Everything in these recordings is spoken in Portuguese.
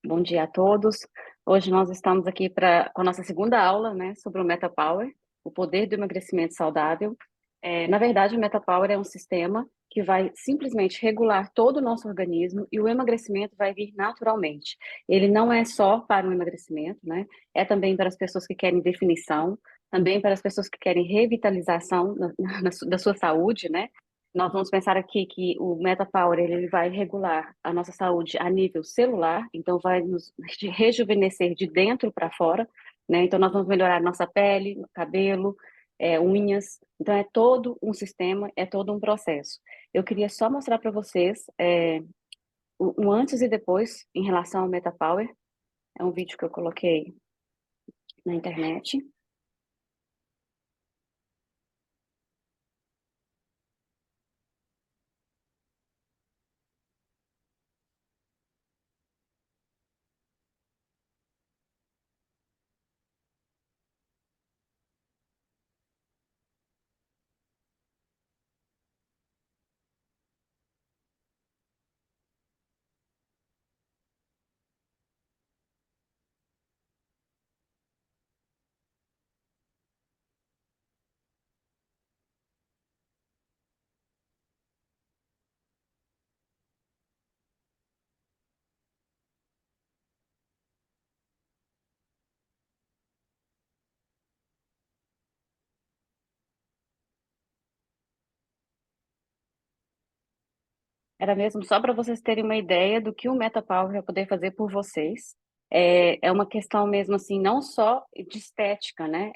Bom dia a todos. Hoje nós estamos aqui com a nossa segunda aula, né, sobre o MetaPower, o poder do emagrecimento saudável. Na verdade, o MetaPower é um sistema que vai simplesmente regular todo o nosso organismo e o emagrecimento vai vir naturalmente. Ele não é só para o emagrecimento, né? É também para as pessoas que querem definição, também para as pessoas que querem revitalização da sua saúde, né? Nós vamos pensar aqui que o MetaPower ele vai regular a nossa saúde a nível celular, então vai nos rejuvenescer de dentro para fora, né? Então nós vamos melhorar nossa pele, cabelo, unhas. Então é todo um sistema, é todo um processo. Eu queria só mostrar para vocês um antes e depois em relação ao MetaPower. É um vídeo que eu coloquei na internet. Era mesmo só para vocês terem uma ideia do que o MetaPower vai poder fazer por vocês. É uma questão mesmo assim, não só de estética, né?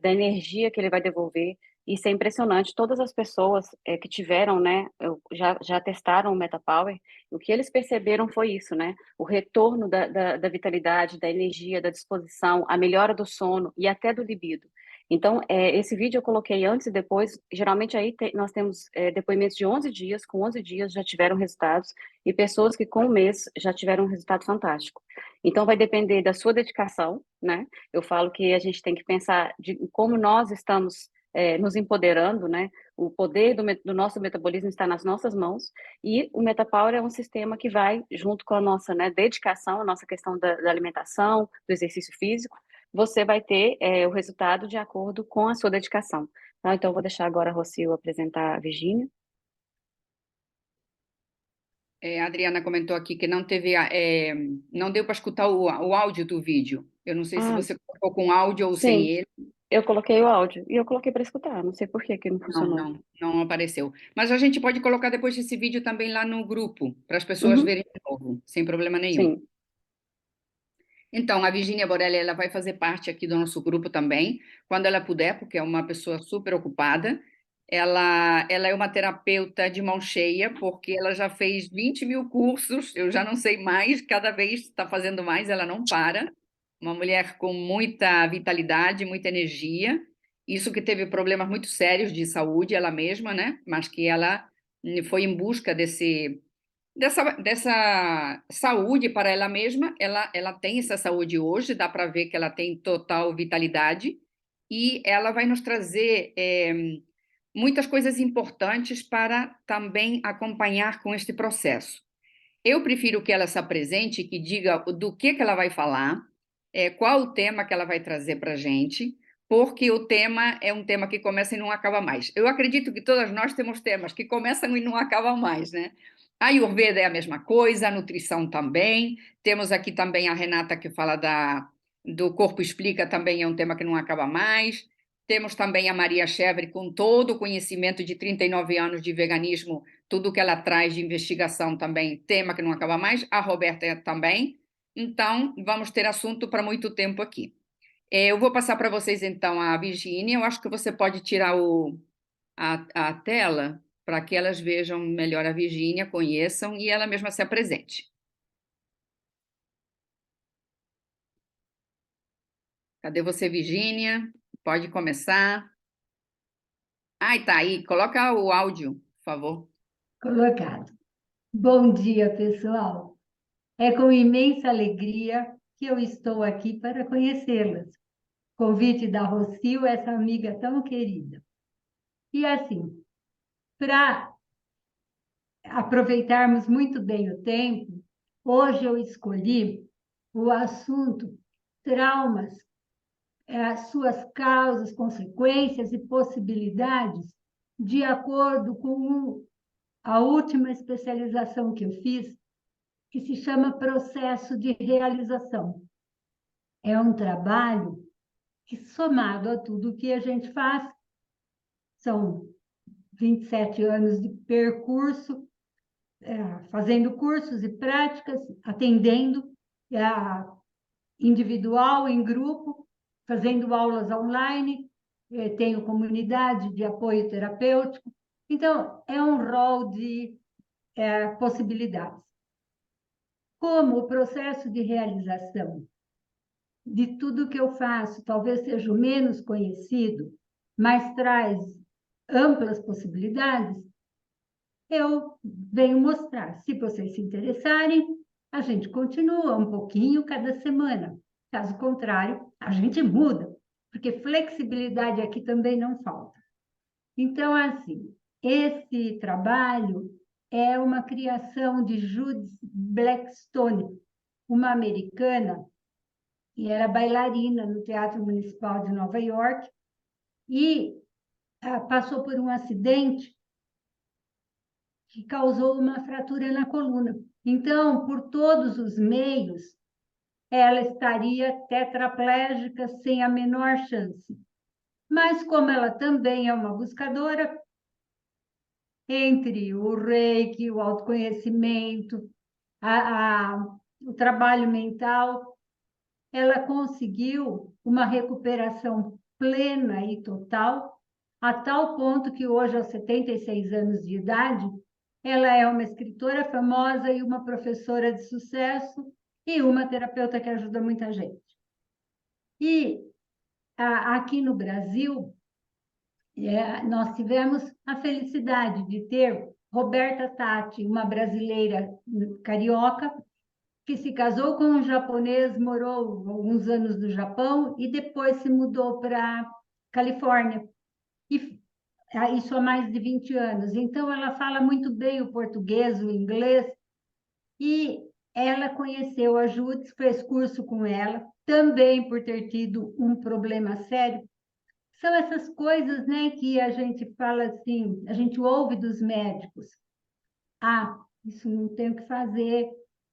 Da energia que ele vai devolver. Isso é impressionante. Todas as pessoas que tiveram, né, já testaram o MetaPower, o que eles perceberam foi isso, né? O retorno da vitalidade, da energia, da disposição, a melhora do sono e até do libido. Então, esse vídeo eu coloquei antes e depois. Geralmente aí nós temos depoimentos de 11 dias, com 11 dias já tiveram resultados, e pessoas que com um mês já tiveram um resultado fantástico. Então, vai depender da sua dedicação, né? Eu falo que a gente tem que pensar de como nós estamos nos empoderando, né? O poder do nosso metabolismo está nas nossas mãos, e o MetaPower é um sistema que vai junto com a nossa, né, dedicação, a nossa questão da alimentação, do exercício físico. Você vai ter o resultado de acordo com a sua dedicação. Tá? Então, eu vou deixar agora a Rocio apresentar a Virgínia. A Adriana comentou aqui que não teve, não deu para escutar o áudio do vídeo. Eu não sei se Ah, você colocou com áudio ou sem sim, ele. eu coloquei o áudio e eu coloquei para escutar. Não sei por que que não Não, funcionou. não, não apareceu. Mas a gente pode colocar depois esse vídeo também lá no grupo, para as pessoas Uhum, verem de novo, sem problema nenhum. sim. Então, a Virginia Borelli, ela vai fazer parte aqui do nosso grupo também, quando ela puder, porque é uma pessoa super ocupada. Ela é uma terapeuta de mão cheia, porque ela já fez 20.000 cursos, eu já não sei mais, cada vez está fazendo mais, ela não para. Uma mulher com muita vitalidade, muita energia. Isso que teve problemas muito sérios de saúde, ela mesma, né? Mas que ela foi em busca dessa saúde para ela mesma. Ela tem essa saúde hoje, dá para ver que ela tem total vitalidade, e ela vai nos trazer muitas coisas importantes para também acompanhar com este processo. Eu prefiro que ela se apresente, que diga do que ela vai falar, qual o tema que ela vai trazer para a gente, porque o tema é um tema que começa e não acaba mais. Eu acredito que todas nós temos temas que começam e não acabam mais, né? A Ayurveda é a mesma coisa, a nutrição também. Temos aqui também a Renata que fala do Corpo Explica, também é um tema que não acaba mais. Temos também a Maria Chevre, com todo o conhecimento de 39 anos de veganismo, tudo que ela traz de investigação também, tema que não acaba mais. A Roberta também. Então, vamos ter assunto para muito tempo aqui. Eu vou passar para vocês, então, a Virgínia. Eu acho que você pode tirar a tela para que elas vejam melhor a Virgínia, conheçam e ela mesma se apresente. Cadê você, Virgínia? Pode começar. Ai, tá aí. Coloca o áudio, por favor. Colocado. Bom dia, pessoal. É com imensa alegria que eu estou aqui para conhecê-las. Convite da Rocio, essa amiga tão querida. E assim, para aproveitarmos muito bem o tempo, Hoje eu escolhi o assunto traumas, suas causas, consequências e possibilidades, de acordo com a última especialização que eu fiz, que se chama processo de realização. É um trabalho que, somado a tudo que a gente faz, são 27 anos de percurso, fazendo cursos e práticas, atendendo individual, em grupo, fazendo aulas online, tenho comunidade de apoio terapêutico. Então, é um rol de possibilidades. Como o processo de realização de tudo que eu faço talvez seja o menos conhecido, mas traz amplas possibilidades, eu venho mostrar. Se vocês se interessarem, a gente continua um pouquinho cada semana. Caso contrário, a gente muda, porque flexibilidade aqui também não falta. Então, assim, esse trabalho é uma criação de Judith Blackstone, uma americana, que era bailarina no Teatro Municipal de Nova York, e passou por um acidente que causou uma fratura na coluna. Então, por todos os meios, ela estaria tetraplégica sem a menor chance. Mas, como ela também é uma buscadora, entre o reiki, o autoconhecimento, o trabalho mental, ela conseguiu uma recuperação plena e total, a tal ponto que hoje, aos 76 anos de idade, ela é uma escritora famosa e uma professora de sucesso e uma terapeuta que ajuda muita gente. E aqui no Brasil, nós tivemos a felicidade de ter Roberta Tati, uma brasileira carioca, que se casou com um japonês, morou alguns anos no Japão e depois se mudou para Califórnia. E isso há mais de 20 anos. Então, ela fala muito bem o português, o inglês, e ela conheceu a Judith, fez curso com ela, também por ter tido um problema sério. São essas coisas, né, que a gente fala assim, a gente ouve dos médicos. Isso não tem o que fazer,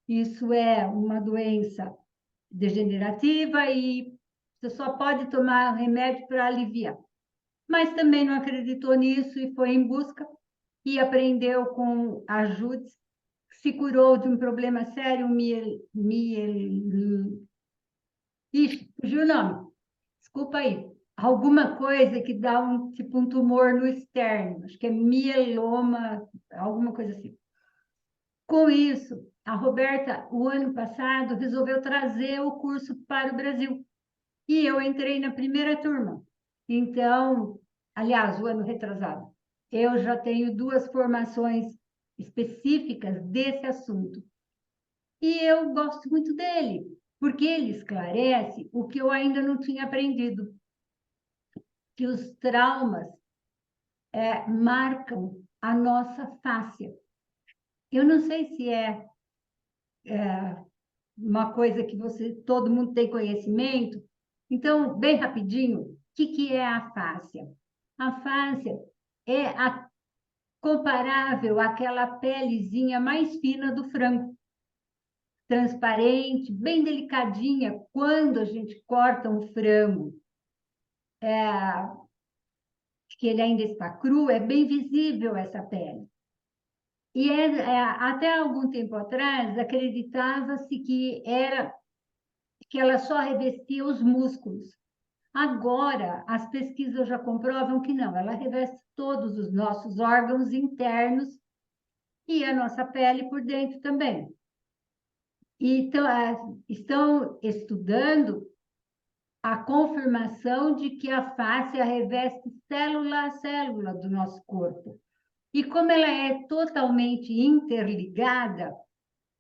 isso é uma doença degenerativa e você só pode tomar remédio para aliviar. Mas também não acreditou nisso e foi em busca e aprendeu com a Judith, se curou de um problema sério, Ixi, fugiu o nome. Desculpa aí. Alguma coisa que dá tipo um tumor no externo, acho que é mieloma, alguma coisa assim. Com isso, a Roberta, o ano passado, resolveu trazer o curso para o Brasil. E eu entrei na primeira turma. Então, aliás, o ano retrasado, eu já tenho 2 formações específicas desse assunto. E eu gosto muito dele, porque ele esclarece o que eu ainda não tinha aprendido, que os traumas marcam a nossa face. Eu não sei se é uma coisa que todo mundo tem conhecimento. Então, bem rapidinho, o que é a fáscia? A fáscia é comparável àquela pelezinha mais fina do frango, transparente, bem delicadinha. Quando a gente corta um frango, que ele ainda está cru, é bem visível essa pele. E até algum tempo atrás, acreditava-se que ela só revestia os músculos. Agora, as pesquisas já comprovam que não, ela reveste todos os nossos órgãos internos e a nossa pele por dentro também. Então, estão estudando a confirmação de que a face reveste célula a célula do nosso corpo. E como ela é totalmente interligada,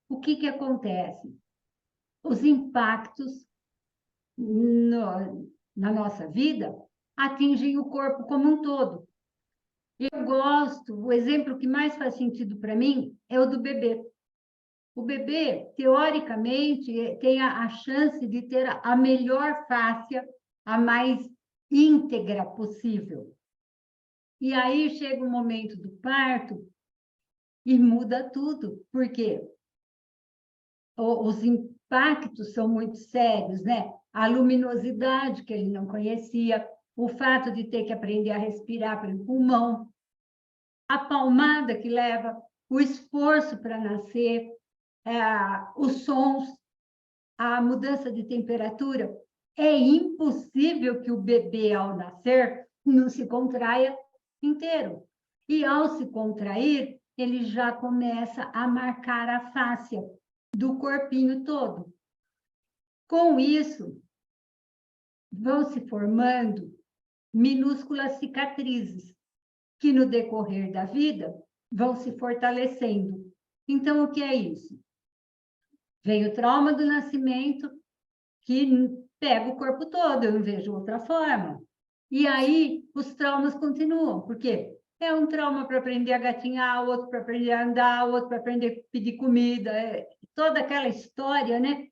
o que acontece? Os impactos na nossa vida atingem o corpo como um todo. Eu gosto, o exemplo que mais faz sentido para mim é o do bebê. O bebê, teoricamente, tem a chance de ter a melhor fáscia, a mais íntegra possível. E aí chega o momento do parto e muda tudo, porque os impactos são muito sérios, né? A luminosidade que ele não conhecia, o fato de ter que aprender a respirar pelo pulmão, a palmada que leva, o esforço para nascer, os sons, a mudança de temperatura. É impossível que o bebê, ao nascer, não se contraia inteiro. E, ao se contrair, ele já começa a marcar a fáscia do corpinho todo. Com isso, vão se formando minúsculas cicatrizes, que no decorrer da vida vão se fortalecendo. Então, o que é isso? Vem o trauma do nascimento, que pega o corpo todo, eu não vejo outra forma. E aí, os traumas continuam, porque é um trauma para aprender a gatinhar, outro para aprender a andar, outro para aprender a pedir comida, toda aquela história, né,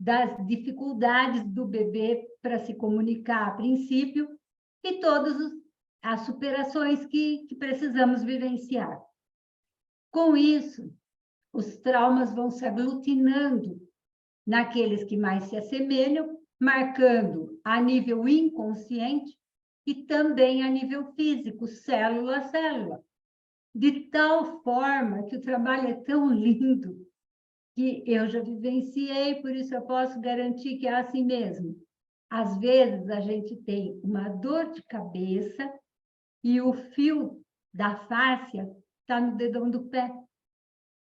das dificuldades do bebê para se comunicar a princípio, e todas as superações que precisamos vivenciar. Com isso, os traumas vão se aglutinando naqueles que mais se assemelham, marcando a nível inconsciente e também a nível físico, célula a célula. De tal forma que o trabalho é tão lindo que eu já vivenciei, por isso eu posso garantir que é assim mesmo. Às vezes a gente tem uma dor de cabeça e o fio da fáscia está no dedão do pé.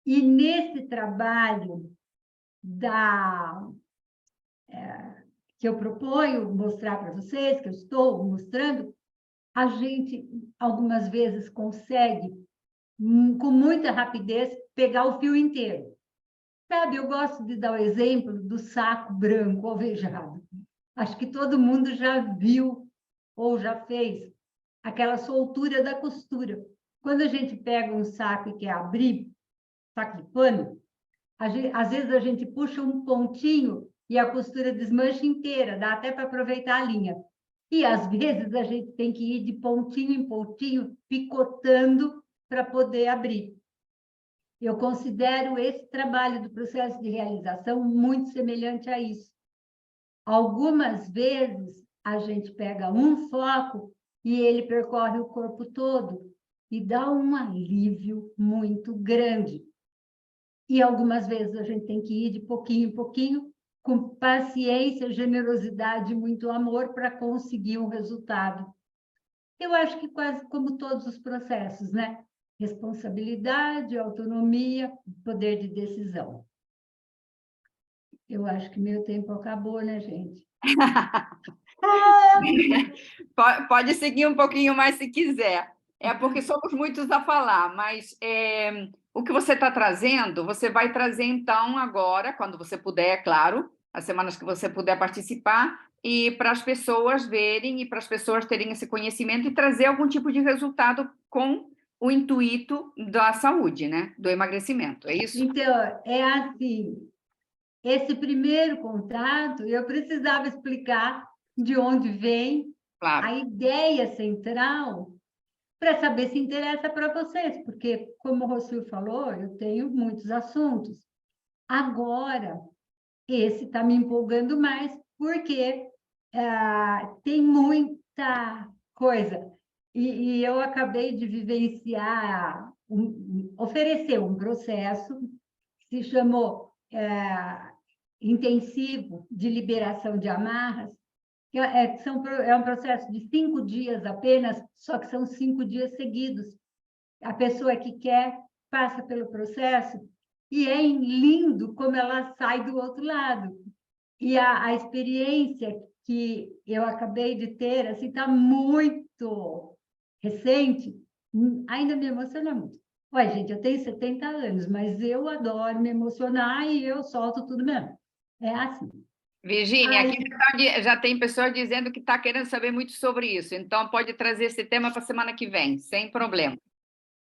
E nesse trabalho que eu proponho mostrar para vocês, que eu estou mostrando, a gente algumas vezes consegue, com muita rapidez, pegar o fio inteiro. Sabe, eu gosto de dar o exemplo do saco branco alvejado. Acho que todo mundo já viu ou já fez aquela soltura da costura. Quando a gente pega um saco e quer abrir, saco de pano, às vezes a gente puxa um pontinho e a costura desmancha inteira, dá até para aproveitar a linha. E às vezes a gente tem que ir de pontinho em pontinho, picotando para poder abrir. Eu considero esse trabalho do processo de realização muito semelhante a isso. Algumas vezes a gente pega um foco e ele percorre o corpo todo e dá um alívio muito grande. E algumas vezes a gente tem que ir de pouquinho em pouquinho, com paciência, generosidade e muito amor para conseguir um resultado. Eu acho que quase como todos os processos, né? Responsabilidade, autonomia, poder de decisão. Eu acho que meu tempo acabou, né, gente? Pode seguir um pouquinho mais se quiser. É porque somos muitos a falar, mas o que você está trazendo, você vai trazer então agora, quando você puder, é claro, as semanas que você puder participar, e para as pessoas verem e para as pessoas terem esse conhecimento e trazer algum tipo de resultado com o intuito da saúde, né? Do emagrecimento, é isso? Então, é assim, esse primeiro contato, eu precisava explicar de onde vem Claro. a ideia central para saber se interessa para vocês, porque, como o Rocio falou, eu tenho muitos assuntos. Agora, esse está me empolgando mais, porque tem muita coisa. E eu acabei de vivenciar, oferecer um processo que se chamou intensivo de liberação de amarras, que é um processo de 5 dias apenas, só que são 5 dias seguidos. A pessoa que quer passa pelo processo e é lindo como ela sai do outro lado. E a experiência que eu acabei de ter, assim, está muito recente, ainda me emociona muito. Olha, gente, eu tenho 70 anos, mas eu adoro me emocionar e eu solto tudo mesmo. É assim. Virgínia, aqui já tem pessoas dizendo que está querendo saber muito sobre isso, então pode trazer esse tema para a semana que vem, sem problema.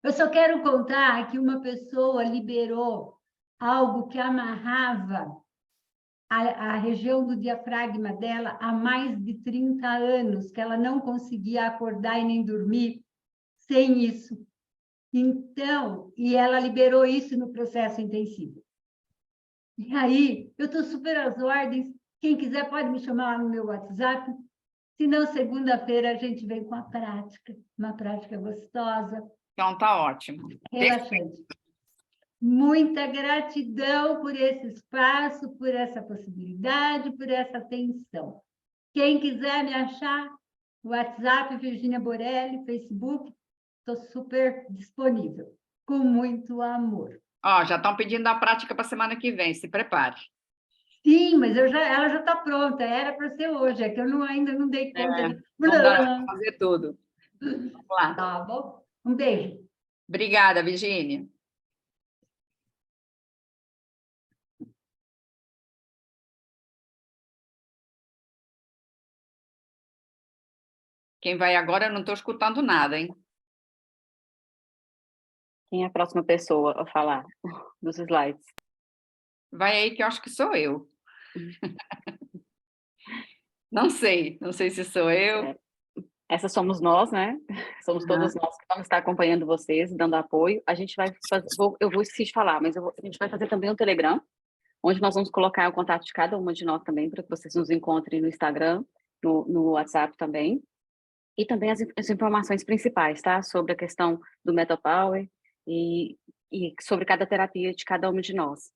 Eu só quero contar que uma pessoa liberou algo que amarrava a região do diafragma dela há mais de 30 anos, que ela não conseguia acordar e nem dormir sem isso. Então, e ela liberou isso no processo intensivo. E aí, eu estou super às ordens. Quem quiser pode me chamar lá no meu WhatsApp. Se não, segunda-feira a gente vem com a prática, uma prática gostosa, Então, tá ótimo. relaxante. Muita gratidão por esse espaço, por essa possibilidade, por essa atenção. Quem quiser me achar, WhatsApp, Virginia Borelli, Facebook, estou super disponível, com muito amor. Ó, já estão pedindo a prática para a semana que vem, se prepare. Sim, mas ela já está pronta, era para ser hoje, é que eu ainda não dei conta de... Não dá para fazer tudo. Vamos lá. Tá bom? Um beijo. Obrigada, Virginia. Quem vai agora, eu não estou escutando nada, hein? Quem é a próxima pessoa a falar dos slides? Vai aí que eu acho que sou eu. Não sei se sou eu. Essa somos nós, né? Somos todos nós que vamos estar acompanhando vocês, dando apoio. A gente vai fazer, eu vou esquecer de falar, mas a gente vai fazer também um Telegram, onde nós vamos colocar o contato de cada uma de nós também, para que vocês nos encontrem no Instagram, no WhatsApp também. E também as informações principais, tá? Sobre a questão do Metal Power e sobre cada terapia de cada uma de nós.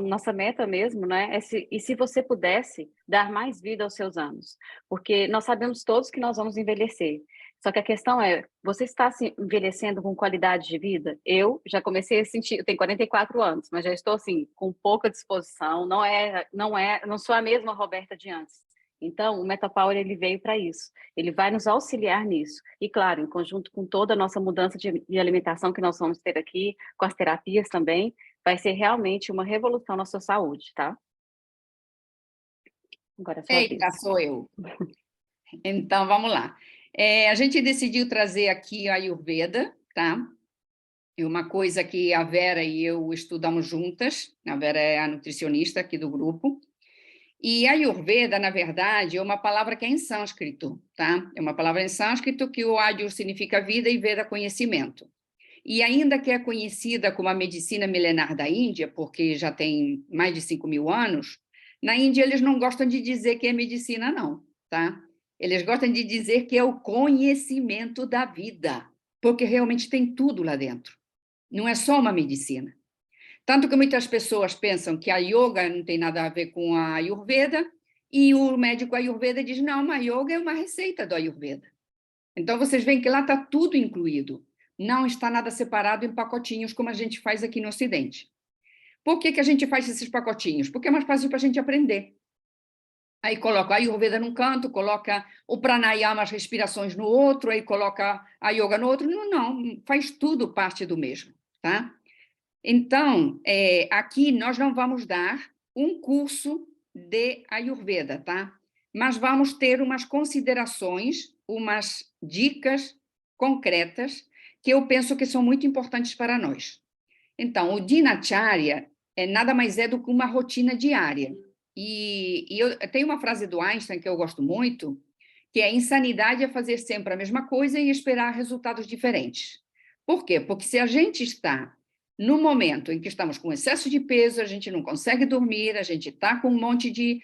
Nossa meta mesmo, né? E se você pudesse dar mais vida aos seus anos? Porque nós sabemos todos que nós vamos envelhecer. Só que a questão é, você está se envelhecendo com qualidade de vida? Eu já comecei a sentir, eu tenho 44 anos, mas já estou assim, com pouca disposição, não sou a mesma Roberta de antes. Então, o MetaPower, ele veio para isso. Ele vai nos auxiliar nisso. E, claro, em conjunto com toda a nossa mudança de alimentação que nós vamos ter aqui, com as terapias também, vai ser realmente uma revolução na sua saúde, tá? Agora é sua Eita, vez. sou eu. Então, vamos lá. A gente decidiu trazer aqui a Ayurveda, tá? E uma coisa que a Vera e eu estudamos juntas, a Vera é a nutricionista aqui do grupo, e a Ayurveda, na verdade, é uma palavra que é em sânscrito, tá? É uma palavra em sânscrito que o Ayur significa vida e Veda conhecimento. E ainda que é conhecida como a medicina milenar da Índia, porque já tem mais de 5.000 anos, na Índia eles não gostam de dizer que é medicina, não, tá? Eles gostam de dizer que é o conhecimento da vida, porque realmente tem tudo lá dentro. Não é só uma medicina. Tanto que muitas pessoas pensam que a yoga não tem nada a ver com a Ayurveda, e o médico Ayurveda diz, não, a yoga é uma receita do Ayurveda. Então, vocês veem que lá está tudo incluído. Não está nada separado em pacotinhos, como a gente faz aqui no Ocidente. Por que a gente faz esses pacotinhos? Porque é mais fácil para a gente aprender. Aí coloca a Ayurveda num canto, coloca o pranayama, as respirações no outro, aí coloca a yoga no outro. Não, faz tudo parte do mesmo, tá? Então, aqui nós não vamos dar um curso de Ayurveda, tá? Mas vamos ter umas considerações, umas dicas concretas que eu penso que são muito importantes para nós. Então, o Dinacharya nada mais é do que uma rotina diária. E eu tenho uma frase do Einstein que eu gosto muito, que é: insanidade é fazer sempre a mesma coisa e esperar resultados diferentes. Por quê? Porque se a gente está no momento em que estamos com excesso de peso, a gente não consegue dormir, a gente está com um monte de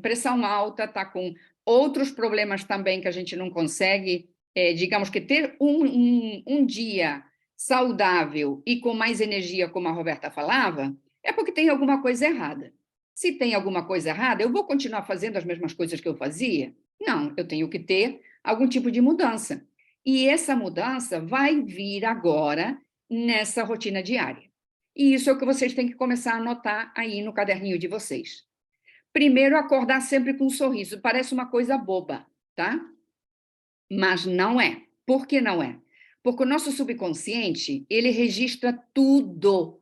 pressão alta, está com outros problemas também que a gente não consegue, digamos que ter um dia saudável e com mais energia, como a Roberta falava, é porque tem alguma coisa errada. Se tem alguma coisa errada, eu vou continuar fazendo as mesmas coisas que eu fazia? Não, eu tenho que ter algum tipo de mudança. E essa mudança vai vir agora nessa rotina diária. E isso é o que vocês têm que começar a anotar aí no caderninho de vocês. Primeiro, acordar sempre com um sorriso. Parece uma coisa boba, tá? Mas não é. Por que não é? Porque o nosso subconsciente, ele registra tudo.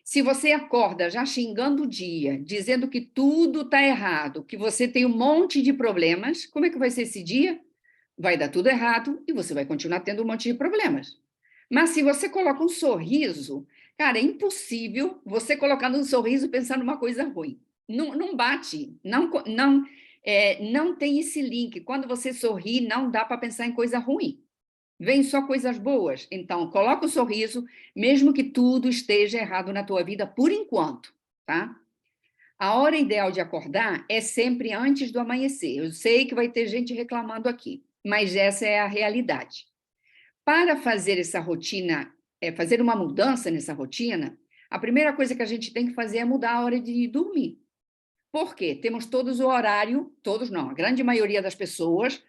Se você acorda já xingando o dia, dizendo que tudo está errado, que você tem um monte de problemas, como é que vai ser esse dia? Vai dar tudo errado e você vai continuar tendo um monte de problemas. Mas se você coloca um sorriso, cara, é impossível você colocando um sorriso pensando numa coisa ruim. Não, não bate, não tem esse link. Quando você sorri, não dá para pensar em coisa ruim. Vem só coisas boas. Então, coloca o sorriso, mesmo que tudo esteja errado na tua vida por enquanto, tá? A hora ideal de acordar é sempre antes do amanhecer. Eu sei que vai ter gente reclamando aqui, mas essa é a realidade. Para fazer essa rotina, fazer uma mudança nessa rotina, a primeira coisa que a gente tem que fazer é mudar a hora de dormir. Por quê? Temos todos o horário, todos não, a grande maioria das pessoas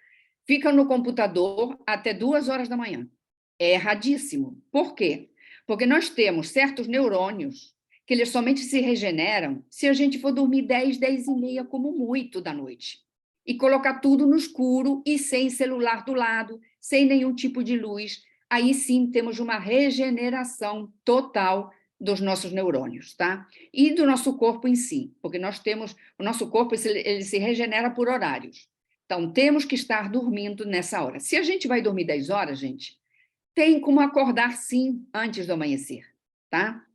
ficam no computador até 2 horas da manhã. É erradíssimo. Por quê? Porque nós temos certos neurônios que eles somente se regeneram se a gente for dormir 10, 10 e meia como muito da noite. E colocar tudo no escuro e sem celular do lado, sem nenhum tipo de luz. Aí sim temos uma regeneração total dos nossos neurônios, tá? E do nosso corpo em si, porque nós temos, o nosso corpo ele se regenera por horários. Então, temos que estar dormindo nessa hora. Se a gente vai dormir 10 horas, gente, tem como acordar sim antes do amanhecer, tá?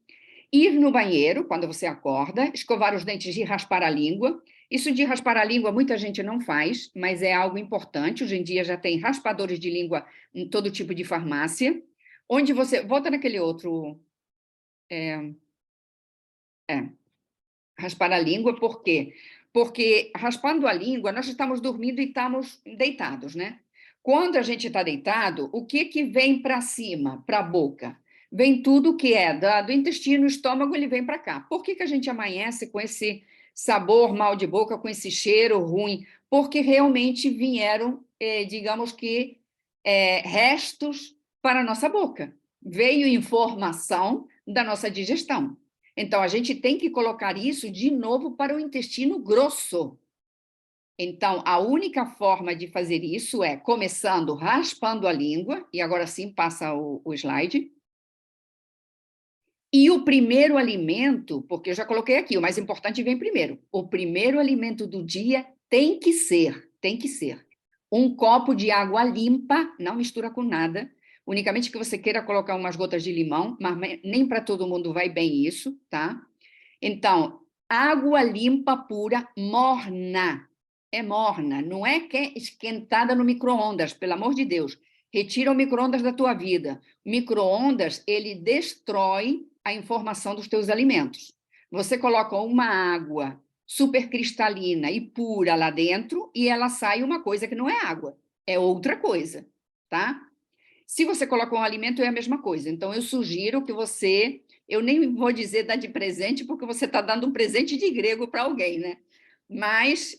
Ir no banheiro, quando você acorda, escovar os dentes e raspar a língua. Isso de raspar a língua muita gente não faz, mas é algo importante. Hoje em dia já tem raspadores de língua em todo tipo de farmácia. Onde você... Volta naquele outro... raspar a língua, por quê? Porque raspando a língua, nós estamos dormindo e estamos deitados, né? Quando a gente está deitado, o que vem para cima, para a boca? Vem tudo que é do intestino, estômago, ele vem para cá. Por que a gente amanhece com esse sabor mal de boca, com esse cheiro ruim? Porque realmente vieram, digamos que, restos para a nossa boca. Veio informação da nossa digestão. Então, a gente tem que colocar isso de novo para o intestino grosso. Então, a única forma de fazer isso é começando raspando a língua, e agora sim passa o slide. E o primeiro alimento, porque eu já coloquei aqui, o mais importante vem primeiro. O primeiro alimento do dia tem que ser um copo de água limpa, não mistura com nada, unicamente que você queira colocar umas gotas de limão, mas nem para todo mundo vai bem isso, tá? Então, água limpa pura, morna. É morna, não é que é esquentada no micro-ondas, pelo amor de Deus. Retira o micro-ondas da tua vida. O micro-ondas, ele destrói a informação dos teus alimentos. Você coloca uma água super cristalina e pura lá dentro e ela sai uma coisa que não é água, é outra coisa, tá? Se você coloca um alimento, é a mesma coisa. Então, eu sugiro que você... Eu nem vou dizer dar de presente, porque você está dando um presente de grego para alguém, né? Mas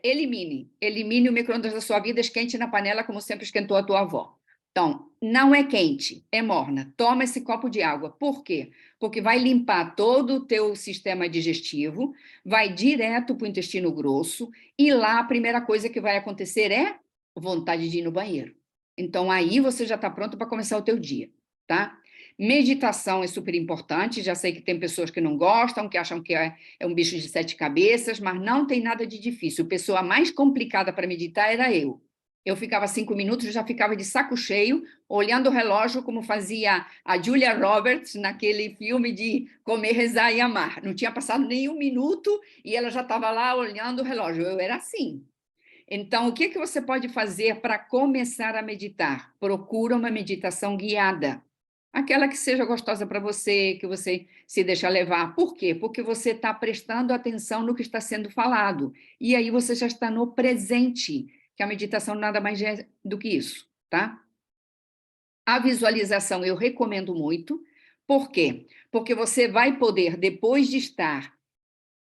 elimine o micro-ondas da sua vida, esquente na panela, como sempre esquentou a tua avó. Então, não é quente, é morna. Toma esse copo de água. Por quê? Porque vai limpar todo o teu sistema digestivo, vai direto para o intestino grosso, e lá a primeira coisa que vai acontecer é vontade de ir no banheiro. Então, aí você já está pronto para começar o teu dia, tá? Meditação é super importante, já sei que tem pessoas que não gostam, que acham que é um bicho de 7 cabeças, mas não tem nada de difícil. A pessoa mais complicada para meditar era eu. Eu ficava 5 minutos, já ficava de saco cheio, olhando o relógio, como fazia a Julia Roberts naquele filme de Comer, Rezar e Amar. Não tinha passado nem um minuto e ela já estava lá olhando o relógio. Eu era assim. Então, o que você pode fazer para começar a meditar? Procura uma meditação guiada. Aquela que seja gostosa para você, que você se deixa levar. Por quê? Porque você está prestando atenção no que está sendo falado. E aí você já está no presente, que a meditação nada mais é do que isso, tá? A visualização eu recomendo muito. Por quê? Porque você vai poder, depois de estar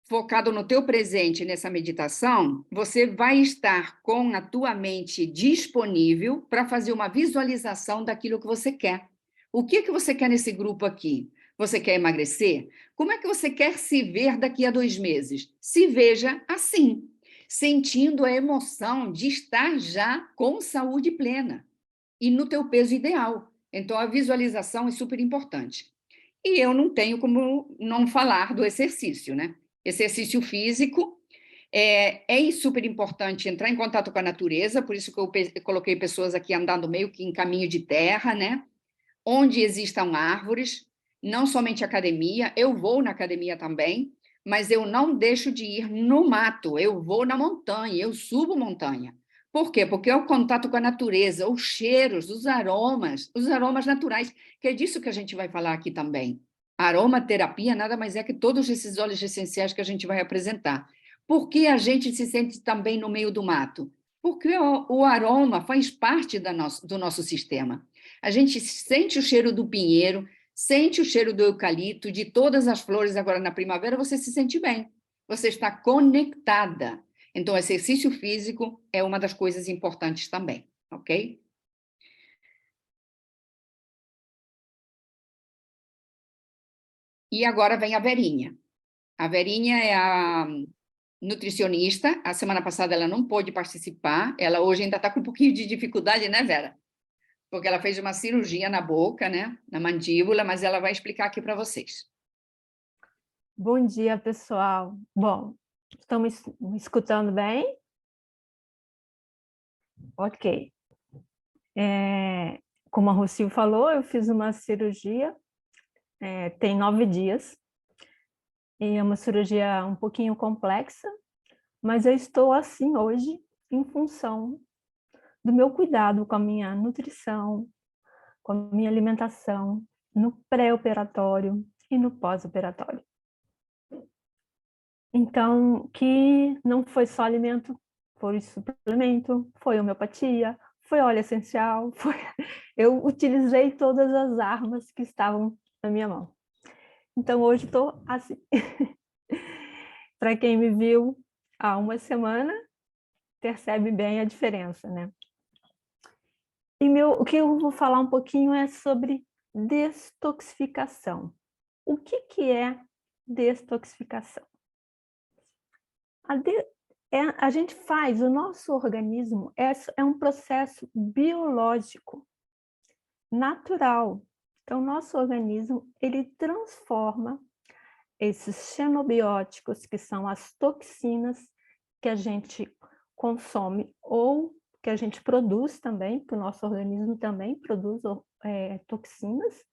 focado no teu presente nessa meditação, você vai estar com a tua mente disponível para fazer uma visualização daquilo que você quer. O que você quer nesse grupo aqui? Você quer emagrecer? Como é que você quer se ver daqui a 2 meses? Se veja assim, sentindo a emoção de estar já com saúde plena e no teu peso ideal. Então, a visualização é super importante. E eu não tenho como não falar do exercício, né? Exercício físico é super importante entrar em contato com a natureza, por isso que eu coloquei pessoas aqui andando meio que em caminho de terra, né? onde existam árvores, não somente academia, eu vou na academia também, mas eu não deixo de ir no mato, eu vou na montanha, eu subo montanha. Por quê? Porque é o contato com a natureza, os cheiros, os aromas naturais, que é disso que a gente vai falar aqui também. A aromaterapia nada mais é que todos esses óleos essenciais que a gente vai apresentar. Por que a gente se sente também no meio do mato? Porque o aroma faz parte do nosso sistema. A gente sente o cheiro do pinheiro, sente o cheiro do eucalipto, de todas as flores agora na primavera, você se sente bem. Você está conectada. Então, exercício físico é uma das coisas importantes também, ok? E agora vem a Verinha. A Verinha é a nutricionista. A semana passada ela não pôde participar. Ela hoje ainda está com um pouquinho de dificuldade, né, Vera? Porque ela fez uma cirurgia na boca, né, na mandíbula, mas ela vai explicar aqui para vocês. Bom dia, pessoal. Bom, estamos me escutando bem? Ok. Como a Rocio falou, eu fiz uma cirurgia, tem 9 dias, e é uma cirurgia um pouquinho complexa, mas eu estou assim hoje em função do meu cuidado com a minha nutrição, com a minha alimentação, no pré-operatório e no pós-operatório. Então, que não foi só alimento, foi suplemento, foi homeopatia, foi óleo essencial, eu utilizei todas as armas que estavam na minha mão. Então, hoje estou assim. Para quem me viu há uma semana, percebe bem a diferença, né? E o que eu vou falar um pouquinho é sobre detoxificação. O que é detoxificação? A gente faz, o nosso organismo é um processo biológico, natural. Então, o nosso organismo, ele transforma esses xenobióticos, que são as toxinas que a gente consome ou que a gente produz também, porque o nosso organismo também produz toxinas,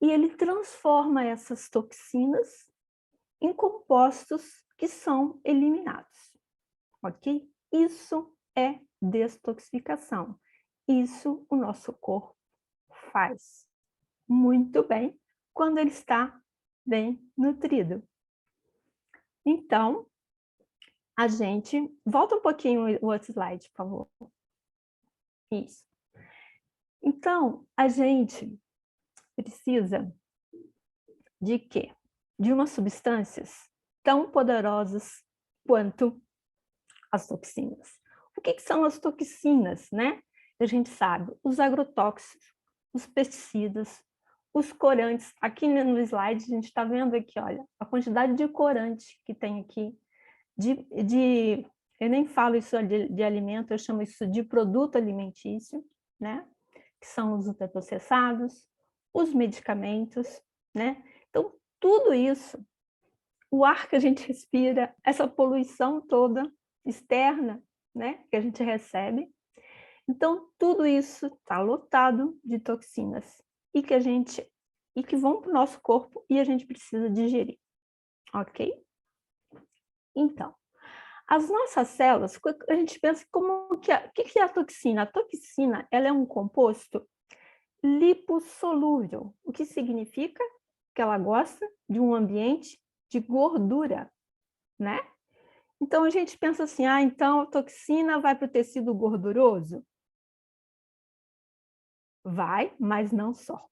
e ele transforma essas toxinas em compostos que são eliminados, ok? Isso é detoxificação. Isso o nosso corpo faz muito bem quando ele está bem nutrido. Então, a gente... Volta um pouquinho o outro slide, por favor. Isso. Então, a gente precisa de quê? De umas substâncias tão poderosas quanto as toxinas. O que são as toxinas, né? A gente sabe, os agrotóxicos, os pesticidas, os corantes. Aqui no slide a gente está vendo aqui, olha, a quantidade de corante que tem aqui, eu nem falo isso de alimento, eu chamo isso de produto alimentício, né? Que são os ultraprocessados, os medicamentos, né? Então, tudo isso, o ar que a gente respira, essa poluição toda externa, né, que a gente recebe. Então, tudo isso está lotado de toxinas e que vão para o nosso corpo e a gente precisa digerir, ok? Então, as nossas células, a gente pensa o que é a toxina? A toxina, ela é um composto lipossolúvel, o que significa que ela gosta de um ambiente de gordura, né? Então, a gente pensa assim, então a toxina vai para o tecido gorduroso? Vai, mas não só.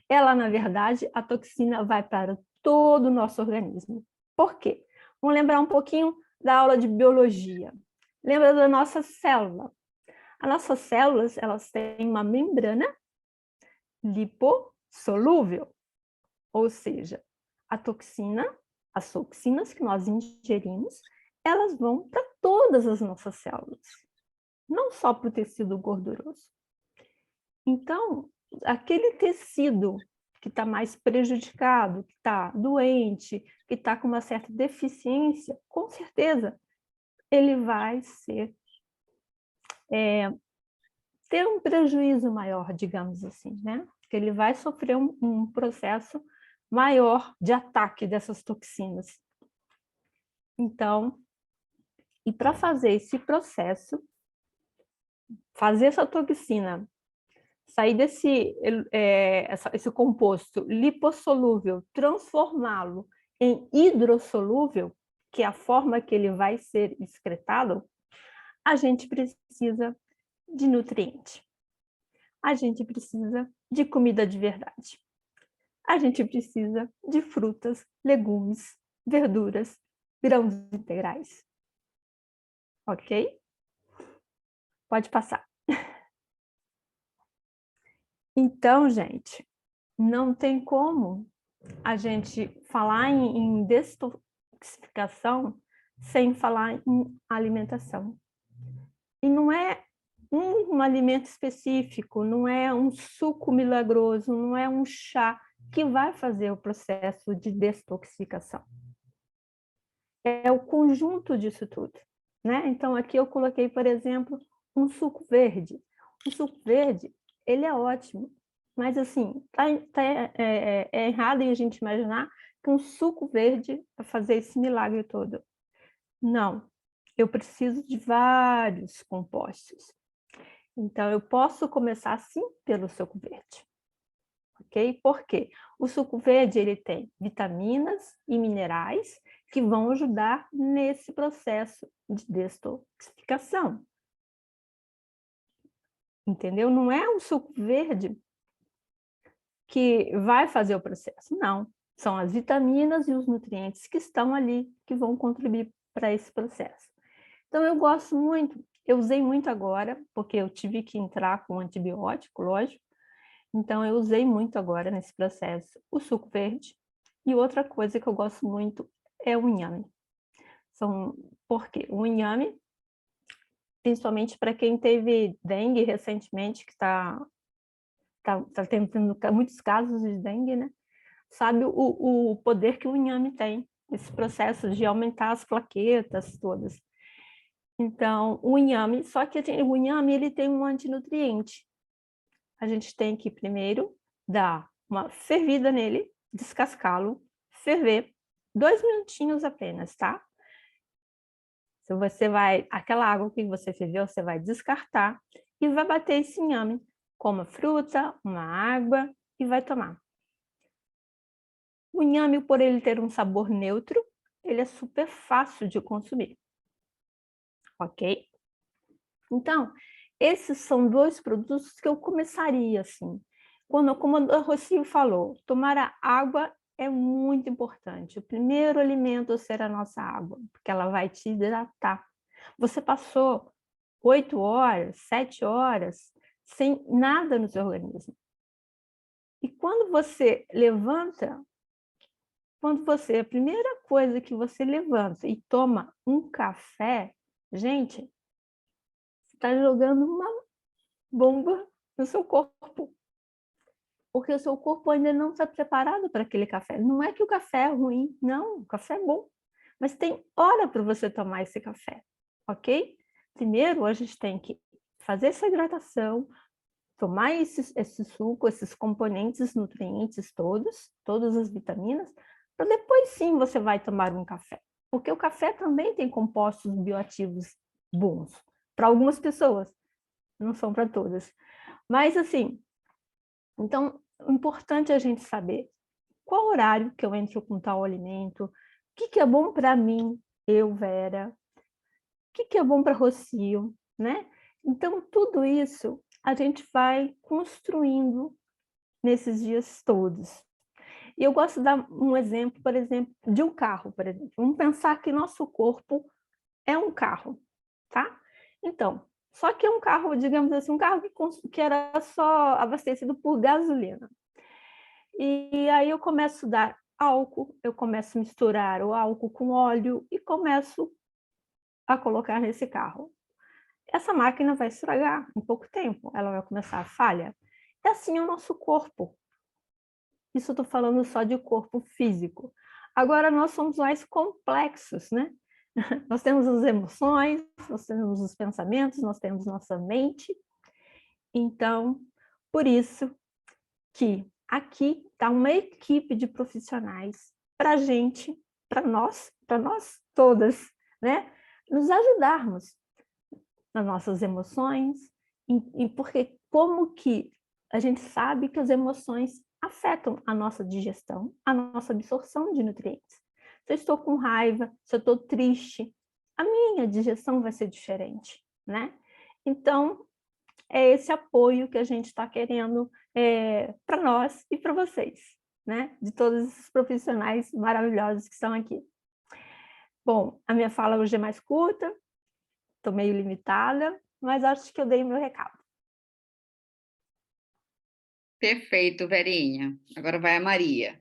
Ela, na verdade, a toxina vai para todo o nosso organismo. Por quê? Vamos lembrar um pouquinho da aula de biologia. Lembra da nossa célula? As nossas células, elas têm uma membrana lipossolúvel, ou seja, as toxinas que nós ingerimos, elas vão para todas as nossas células, não só para o tecido gorduroso. Então, aquele tecido que está mais prejudicado, que está doente, que está com uma certa deficiência, com certeza, ele vai ser ter um prejuízo maior, digamos assim, né? Porque ele vai sofrer um processo maior de ataque dessas toxinas. Então, e para fazer esse processo, fazer essa toxina sair esse composto lipossolúvel, transformá-lo em hidrossolúvel, que é a forma que ele vai ser excretado, a gente precisa de nutriente. A gente precisa de comida de verdade. A gente precisa de frutas, legumes, verduras, grãos integrais. Ok? Pode passar. Então, gente, não tem como a gente falar em detoxificação sem falar em alimentação. E não é um alimento específico, não é um suco milagroso, não é um chá que vai fazer o processo de detoxificação. É o conjunto disso tudo, né? Então, aqui eu coloquei, por exemplo, um suco verde. O suco verde, ele é ótimo, mas, assim, é errado a gente imaginar que um suco verde vai fazer esse milagre todo. Não, eu preciso de vários compostos. Então, eu posso começar, sim, pelo suco verde. Ok? Por quê? O suco verde, ele tem vitaminas e minerais que vão ajudar nesse processo de detoxificação. Entendeu? Não é o suco verde que vai fazer o processo, não. São as vitaminas e os nutrientes que estão ali, que vão contribuir para esse processo. Então, eu gosto muito, eu usei muito agora, porque eu tive que entrar com antibiótico, lógico. Então, eu usei muito agora nesse processo o suco verde. E outra coisa que eu gosto muito é o inhame. Por quê? O inhame, principalmente para quem teve dengue recentemente, que está tendo muitos casos de dengue, né? Sabe o poder que o inhame tem, esse processo de aumentar as plaquetas todas. Então, o inhame, só que o inhame ele tem um antinutriente. A gente tem que primeiro dar uma fervida nele, descascá-lo, ferver, 2 minutinhos apenas, tá? Se você aquela água que você ferveu, você vai descartar e vai bater esse inhame com uma fruta, uma água e vai tomar. O inhame, por ele ter um sabor neutro, ele é super fácil de consumir. Ok? Então, esses são 2 produtos que eu começaria assim. Como a Rocio falou, tomar a água é muito importante. O primeiro alimento a ser a nossa água, porque ela vai te hidratar. Você passou 8 horas, 7 horas sem nada no seu organismo. E quando você levanta, a primeira coisa que você levanta e toma um café, gente, você está jogando uma bomba no seu corpo. Porque o seu corpo ainda não está preparado para aquele café. Não é que o café é ruim, não, o café é bom. Mas tem hora para você tomar esse café, ok? Primeiro, a gente tem que fazer essa hidratação, tomar esse suco, esses componentes, nutrientes todas as vitaminas, para depois sim você vai tomar um café. Porque o café também tem compostos bioativos bons, para algumas pessoas, não são para todas. Mas assim, então, é importante a gente saber qual horário que eu entro com tal alimento, o que é bom para mim, eu, Vera, o que é bom para Rocio, né? Então, tudo isso a gente vai construindo nesses dias todos. E eu gosto de dar um exemplo, por exemplo, de um carro, por exemplo. Vamos pensar que nosso corpo é um carro, tá? Então, só que é um carro, digamos assim, um carro que era só abastecido por gasolina. E aí eu começo a dar álcool, eu começo a misturar o álcool com óleo e começo a colocar nesse carro. Essa máquina vai estragar em pouco tempo, ela vai começar a falhar. E assim é o nosso corpo. Isso eu estou falando só de corpo físico. Agora, nós somos mais complexos, né? Nós temos as emoções, nós temos os pensamentos, nós temos nossa mente. Então, por isso que aqui está uma equipe de profissionais para a gente, para nós todas, né? Nos ajudarmos nas nossas emoções, e porque como que a gente sabe que as emoções afetam a nossa digestão, a nossa absorção de nutrientes. Se eu estou com raiva, se eu estou triste, a minha digestão vai ser diferente, né? Então, é esse apoio que a gente está querendo para nós e para vocês, né? De todos esses profissionais maravilhosos que estão aqui. Bom, a minha fala hoje é mais curta, estou meio limitada, mas acho que eu dei o meu recado. Perfeito, Verinha. Agora vai a Maria.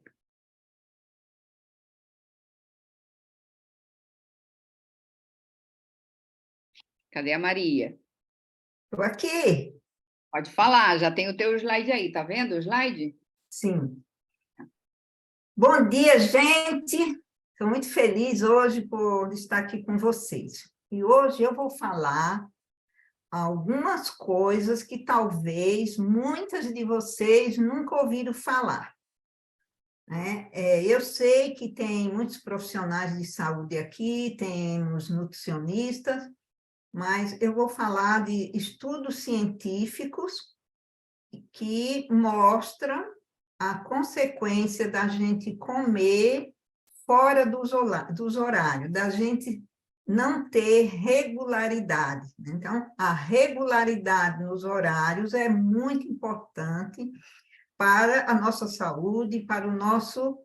Cadê a Maria? Estou aqui, Pode falar, já tem o teu slide aí, tá vendo o slide? sim. Bom dia, gente. Estou muito feliz hoje por estar aqui com vocês. E hoje eu vou falar algumas coisas que talvez muitas de vocês nunca ouviram falar, né? Eu sei que tem muitos profissionais de saúde aqui, temos nutricionistas, mas eu vou falar de estudos científicos que mostram a consequência da gente comer fora dos horários, da gente não ter regularidade. Então, a regularidade nos horários é muito importante para a nossa saúde, para o nosso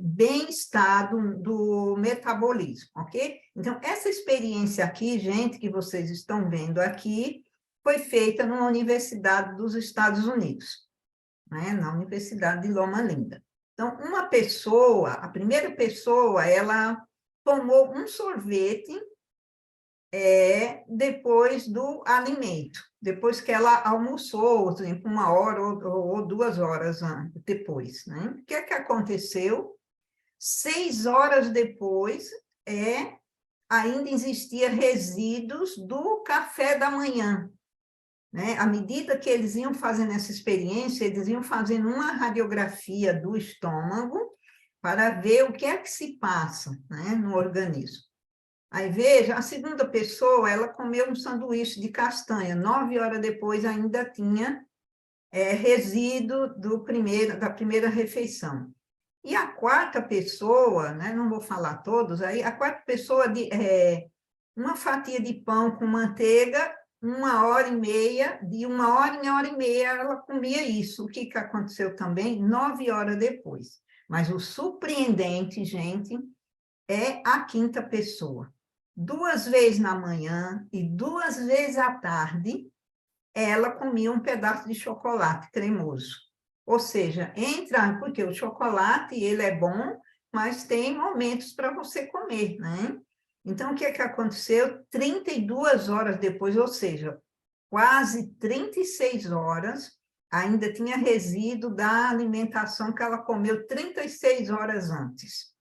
bem-estar do metabolismo, ok? Então, essa experiência aqui, gente, que vocês estão vendo aqui, foi feita numa universidade dos Estados Unidos, né? Na Universidade de Loma Linda. Então, uma pessoa, a primeira pessoa, ela tomou um sorvete depois do alimento, depois que ela almoçou, por exemplo, 1 hora ou 2 horas depois, né? O que é que aconteceu? 6 horas depois, ainda existia resíduos do café da manhã, né? À medida que eles iam fazendo essa experiência, eles iam fazendo uma radiografia do estômago para ver o que é que se passa, né, no organismo. Aí, veja, a segunda pessoa, ela comeu um sanduíche de castanha, 9 horas depois ainda tinha resíduo da primeira refeição. E a quarta pessoa, né, não vou falar todos, aí a quarta pessoa, uma fatia de pão com manteiga, 1 hora e meia, de 1 hora em hora e meia ela comia isso. O que aconteceu também? 9 horas depois. Mas o surpreendente, gente, é a quinta pessoa. 2 vezes na manhã e 2 vezes à tarde, ela comia um pedaço de chocolate cremoso. Ou seja, porque o chocolate, ele é bom, mas tem momentos para você comer, né? Então, o que é que aconteceu? 32 horas depois, ou seja, quase 36 horas, ainda tinha resíduo da alimentação que ela comeu 36 horas antes.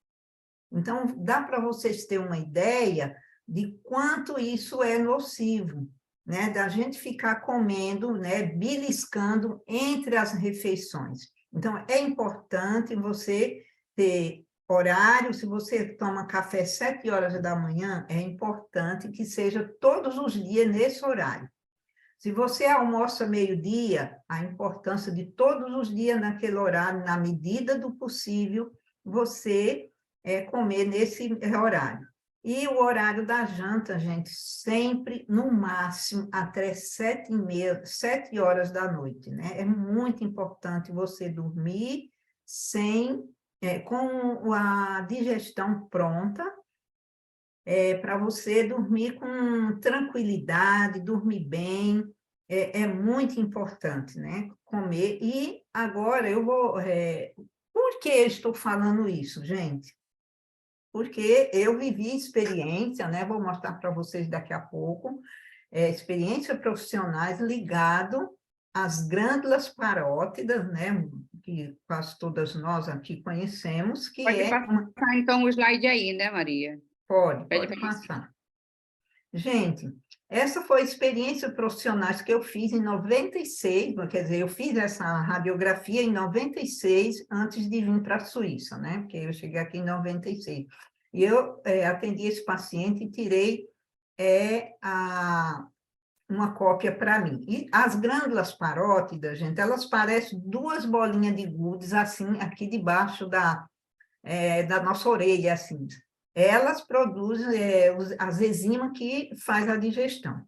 Então, dá para vocês terem uma ideia de quanto isso é nocivo, né? Da gente ficar comendo, né? Beliscando entre as refeições. Então, é importante você ter horário. Se você toma café 7 horas da manhã, é importante que seja todos os dias nesse horário. Se você almoça meio-dia, a importância de todos os dias naquele horário, na medida do possível, você comer nesse horário. E o horário da janta, gente, sempre, no máximo, até 7h30, 7 horas da noite, né? É muito importante você dormir com a digestão pronta, para você dormir com tranquilidade, dormir bem, é muito importante, né? Comer. E agora eu vou... por que eu estou falando isso, gente? Porque eu vivi experiência, né? Vou mostrar para vocês daqui a pouco, experiências profissionais ligado às glândulas parótidas, né? Que quase todas nós aqui conhecemos, que Pode passar, então, o slide aí, né, Maria? Pode Pede para passar. Gente, Essa foi a experiência profissional que eu fiz em 96, quer dizer, eu fiz essa radiografia em 96, antes de vir para a Suíça, né? Porque eu cheguei aqui em 96. E eu atendi esse paciente e tirei uma cópia para mim. E as glândulas parótidas, gente, elas parecem duas bolinhas de gudes, assim, aqui debaixo da nossa orelha, assim. Elas produzem as enzimas que faz a digestão.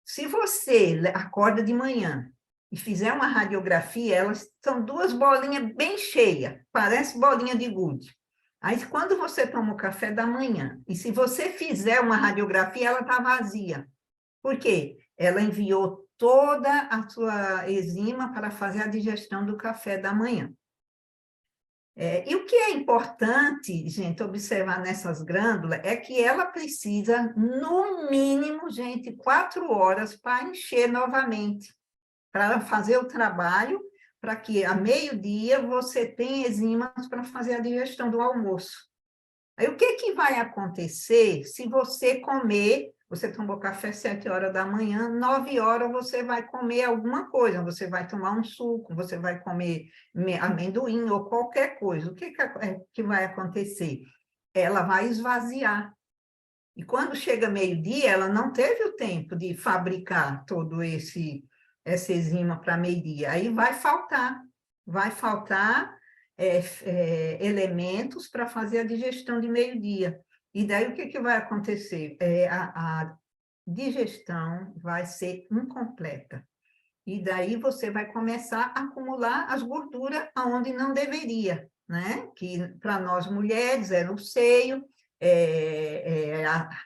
Se você acorda de manhã e fizer uma radiografia, elas são duas bolinhas bem cheias, parece bolinha de gude. Aí, quando você toma o café da manhã, e se você fizer uma radiografia, ela está vazia. Por quê? Ela enviou toda a sua enzima para fazer a digestão do café da manhã. E o que é importante, gente, observar nessas glândulas é que ela precisa, no mínimo, gente, 4 horas para encher novamente, para fazer o trabalho, para que a meio-dia você tenha enzimas para fazer a digestão do almoço. Aí o que vai acontecer se você comer, você tomou café 7 horas da manhã, 9 horas você vai comer alguma coisa, você vai tomar um suco, você vai comer amendoim ou qualquer coisa. O que vai acontecer? Ela vai esvaziar. E quando chega meio-dia, ela não teve o tempo de fabricar todo essa enzima para meio-dia. Aí vai faltar elementos para fazer a digestão de meio-dia. E daí o que vai acontecer? A digestão vai ser incompleta. E daí você vai começar a acumular as gorduras aonde não deveria, né? Que para nós mulheres é no seio,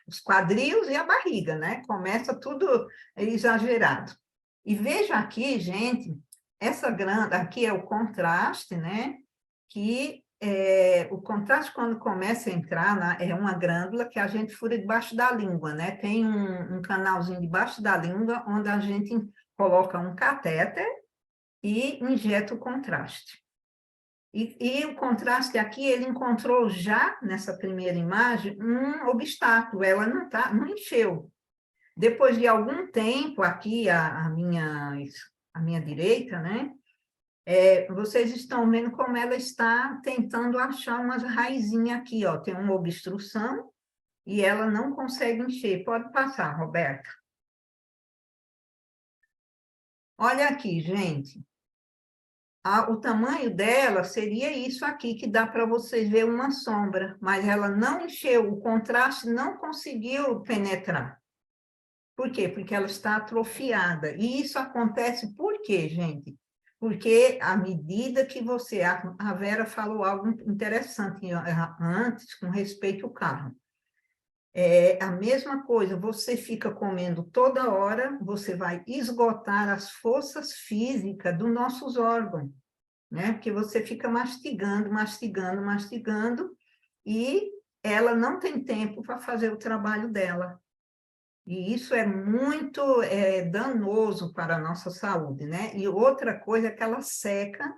os quadris e a barriga, né? Começa tudo exagerado. E veja aqui, gente, essa glândula aqui é o contraste, né? Que o contraste, quando começa a entrar, é uma glândula que a gente fura debaixo da língua, né? Tem um canalzinho debaixo da língua, onde a gente coloca um catéter e injeta o contraste. E o contraste aqui, ele encontrou já, nessa primeira imagem, um obstáculo, ela não encheu. Depois de algum tempo, aqui, a minha direita, né? Vocês estão vendo como ela está tentando achar umas raizinhas aqui, ó. Tem uma obstrução e ela não consegue encher. Pode passar, Roberta. Olha aqui, gente. O tamanho dela seria isso aqui, que dá para vocês ver uma sombra, mas ela não encheu, o contraste não conseguiu penetrar. Por quê? Porque ela está atrofiada. E isso acontece por quê, gente? Porque à medida que você... A Vera falou algo interessante antes com respeito ao carro. É a mesma coisa, você fica comendo toda hora, você vai esgotar as forças físicas dos nossos órgãos, né? Porque você fica mastigando, mastigando, mastigando, e ela não tem tempo para fazer o trabalho dela. E isso é muito danoso para a nossa saúde, né? E outra coisa é que ela seca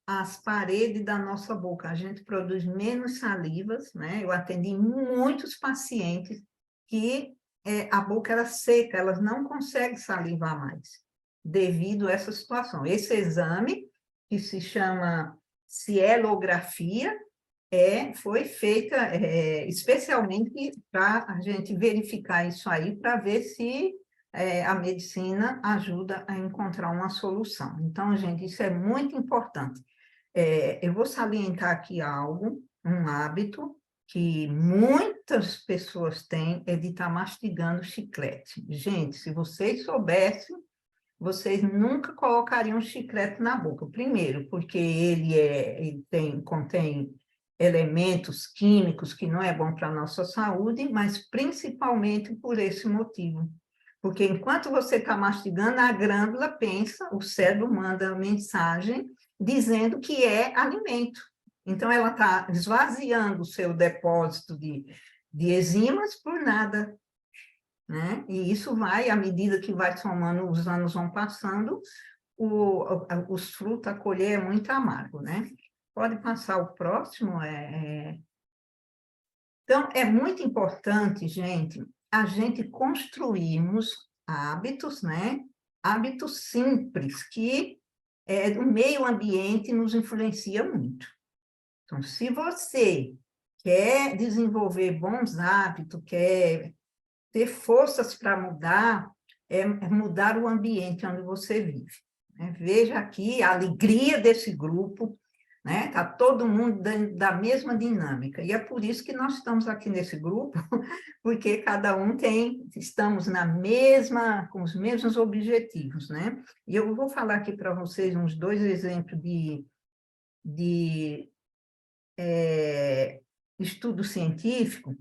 as paredes da nossa boca. A gente produz menos salivas, né? Eu atendi muitos pacientes que a boca era seca, elas não conseguem salivar mais, devido a essa situação. Esse exame, que se chama cielografia, foi feita especialmente para a gente verificar isso aí, para ver se a medicina ajuda a encontrar uma solução. Então, gente, isso é muito importante. Eu vou salientar aqui algo, um hábito que muitas pessoas têm, é de estar mastigando chiclete. Gente, se vocês soubessem, vocês nunca colocariam chiclete na boca. Primeiro, porque ele contém elementos químicos que não é bom para a nossa saúde, mas principalmente por esse motivo. Porque enquanto você está mastigando, a glândula pensa, o cérebro manda mensagem dizendo que é alimento. Então, ela está esvaziando o seu depósito de enzimas por nada, né? E isso vai, à medida que vai somando, os anos vão passando, os frutos a colher é muito amargo, né? Pode passar o próximo. Então, é muito importante, gente, a gente construirmos hábitos, né? Hábitos simples, que o meio ambiente nos influencia muito. Então, se você quer desenvolver bons hábitos, quer ter forças para mudar, é mudar o ambiente onde você vive. Né? Veja aqui a alegria desse grupo, né? Está todo mundo da mesma dinâmica. E é por isso que nós estamos aqui nesse grupo, porque cada um estamos com os mesmos objetivos, né? E eu vou falar aqui para vocês uns 2 exemplos de estudo científico,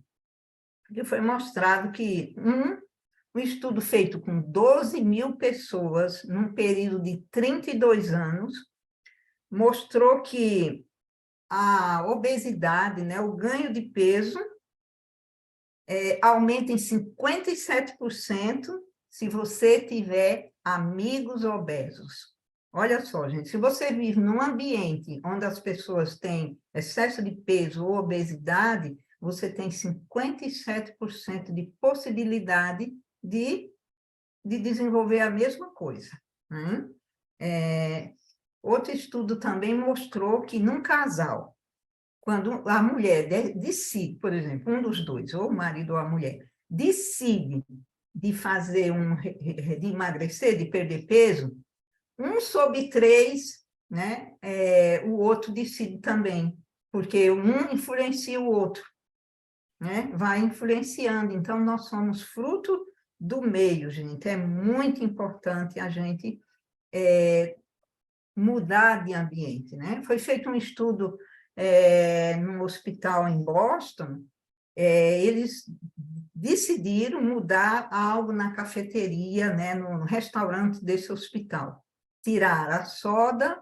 que foi mostrado que um estudo feito com 12 mil pessoas, num período de 32 anos, mostrou que a obesidade, né, o ganho de peso, aumenta em 57% se você tiver amigos obesos. Olha só, gente, se você vive num ambiente onde as pessoas têm excesso de peso ou obesidade, você tem 57% de possibilidade de desenvolver a mesma coisa. Né? Outro estudo também mostrou que num casal, quando a mulher decide, por exemplo, um dos dois, ou o marido ou a mulher, decide de fazer de emagrecer, de perder peso, 1 sobre 3, né, o outro decide também, porque um influencia o outro, né, vai influenciando. Então, nós somos fruto do meio, gente. É muito importante a gente mudar de ambiente, né? Foi feito um estudo num hospital em Boston, eles decidiram mudar algo na cafeteria, né, no restaurante desse hospital. Tirar a soda,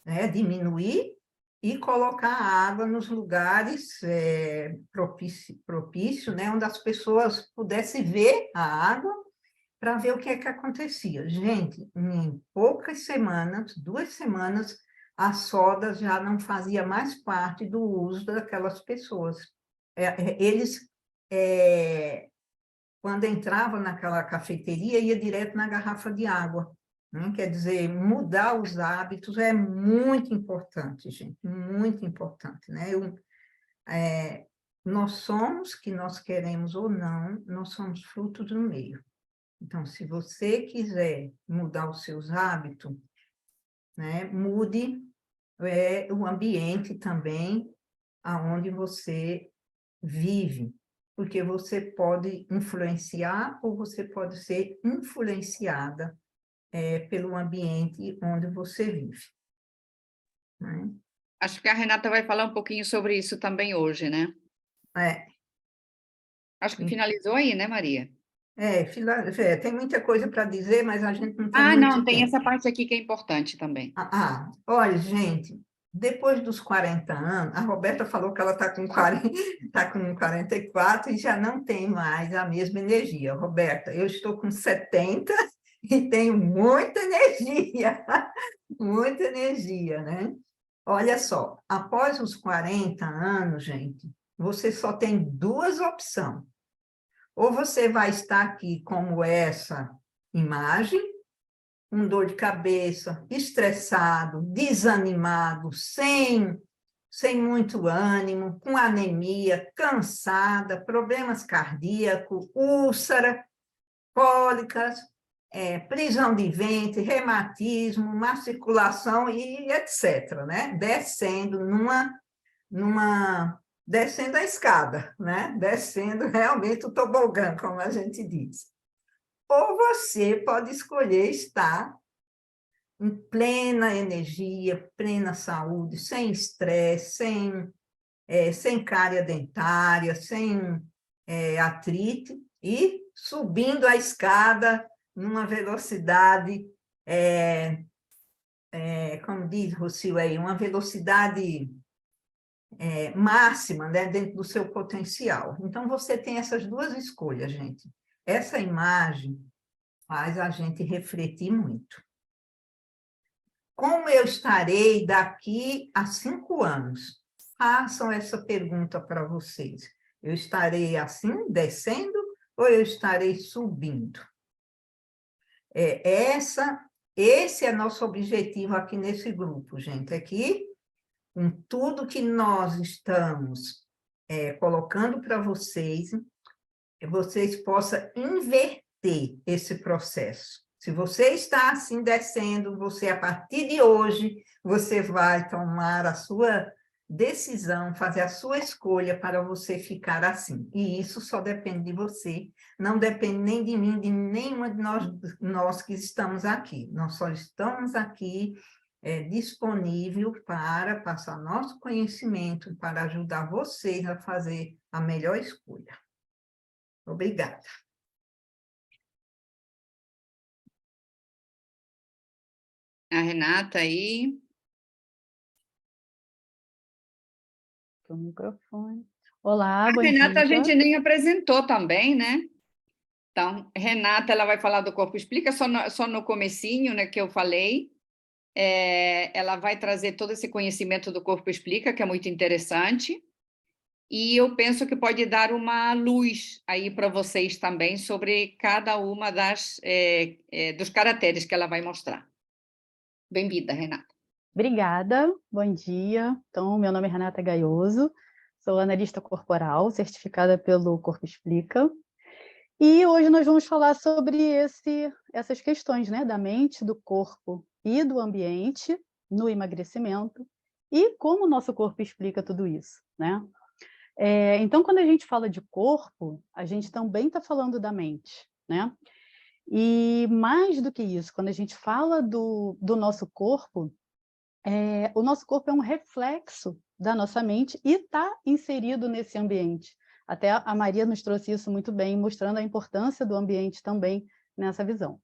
né, diminuir, e colocar a água nos lugares propício, né, onde as pessoas pudessem ver a água, para ver o que é que acontecia. Gente, em poucas semanas, 2 semanas, a soda já não fazia mais parte do uso daquelas pessoas. Eles, quando entravam naquela cafeteria, ia direto na garrafa de água. Né? Quer dizer, mudar os hábitos é muito importante, gente, muito importante. Né? Nós somos, que nós queremos ou não, nós somos fruto do meio. Então, se você quiser mudar os seus hábitos, né, mude o ambiente também aonde você vive, porque você pode influenciar ou você pode ser influenciada pelo ambiente onde você vive. Né? Acho que a Renata vai falar um pouquinho sobre isso também hoje, né? Acho que finalizou aí, né, Maria? Tem muita coisa para dizer, mas a gente não tem Ah, muito não, tem tempo. essa parte aqui que é importante também. Olha, gente, depois dos 40 anos, a Roberta falou que ela está com 44 e já não tem mais a mesma energia. Roberta, eu estou com 70 e tenho muita energia, muita energia, né? Olha só, após os 40 anos, gente, você só tem 2 opções. Ou você vai estar aqui como essa imagem, com dor de cabeça, estressado, desanimado, sem muito ânimo, com anemia, cansada, problemas cardíacos, úlcera, cólicas, prisão de ventre, reumatismo, má circulação e etc., né? Descendo a escada, né? Descendo realmente o tobogã, como a gente diz. Ou você pode escolher estar em plena energia, plena saúde, sem estresse, sem cárie dentária, sem atrite, e subindo a escada numa velocidade, como diz Rocio aí, uma velocidade máxima, né, dentro do seu potencial. Então, você tem essas 2 escolhas, gente. Essa imagem faz a gente refletir muito. Como eu estarei daqui a 5 anos? Façam essa pergunta para vocês. Eu estarei assim, descendo, ou eu estarei subindo? Esse é nosso objetivo aqui nesse grupo, gente. Aqui, com tudo que nós estamos colocando para vocês, vocês possam inverter esse processo. Se você está assim descendo, você, a partir de hoje, você vai tomar a sua decisão, fazer a sua escolha para você ficar assim. E isso só depende de você, não depende nem de mim, de nenhuma de nós que estamos aqui. Nós só estamos aqui disponível para passar nosso conhecimento, para ajudar vocês a fazer a melhor escolha. Obrigada. A Renata aí. O microfone. Olá, A bom Renata a dia. gente nem apresentou também, né? Então, Renata, ela vai falar do Corpo Explica, só no comecinho, né, que eu falei. Ela vai trazer todo esse conhecimento do Corpo Explica, que é muito interessante. E eu penso que pode dar uma luz aí para vocês também sobre cada uma dos caracteres que ela vai mostrar. Bem-vinda, Renata. Obrigada, bom dia. Então, meu nome é Renata Gaioso, sou analista corporal, certificada pelo Corpo Explica. E hoje nós vamos falar sobre essas questões, né, da mente, do corpo e do ambiente no emagrecimento e como o nosso corpo explica tudo isso, né? Então, quando a gente fala de corpo, a gente também está falando da mente, né? E mais do que isso, quando a gente fala do nosso corpo, o nosso corpo é um reflexo da nossa mente e está inserido nesse ambiente. Até a Maria nos trouxe isso muito bem, mostrando a importância do ambiente também nessa visão.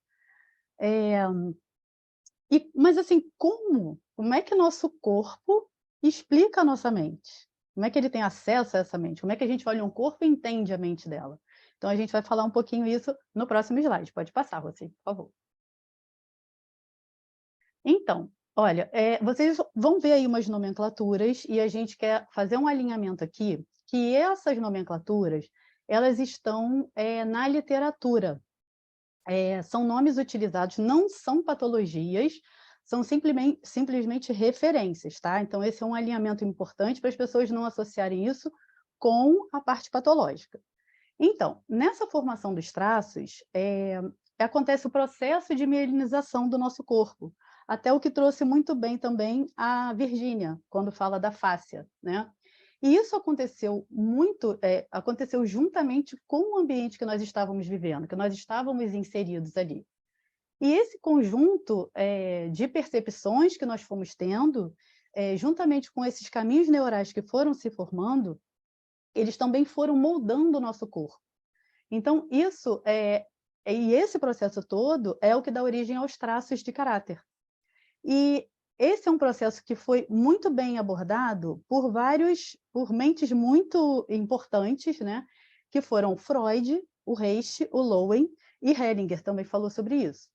Mas assim, como é que nosso corpo explica a nossa mente? Como é que ele tem acesso a essa mente? Como é que a gente olha um corpo e entende a mente dela? Então, a gente vai falar um pouquinho isso no próximo slide. Pode passar, você, por favor. Então, olha, vocês vão ver aí umas nomenclaturas e a gente quer fazer um alinhamento aqui, que essas nomenclaturas, elas estão na literatura. São nomes utilizados, não são patologias, são simplesmente referências, tá? Então, esse é um alinhamento importante para as pessoas não associarem isso com a parte patológica. Então, nessa formação dos traços, acontece o processo de mielinização do nosso corpo, até o que trouxe muito bem também a Virgínia, quando fala da fáscia, né? E isso aconteceu aconteceu juntamente com o ambiente que nós estávamos vivendo, que nós estávamos inseridos ali. E esse conjunto de percepções que nós fomos tendo, juntamente com esses caminhos neurais que foram se formando, eles também foram moldando o nosso corpo. Então, esse processo todo é o que dá origem aos traços de caráter. E esse é um processo que foi muito bem abordado por mentes muito importantes, né? Que foram Freud, o Reich, o Lowen e Hellinger também falou sobre isso.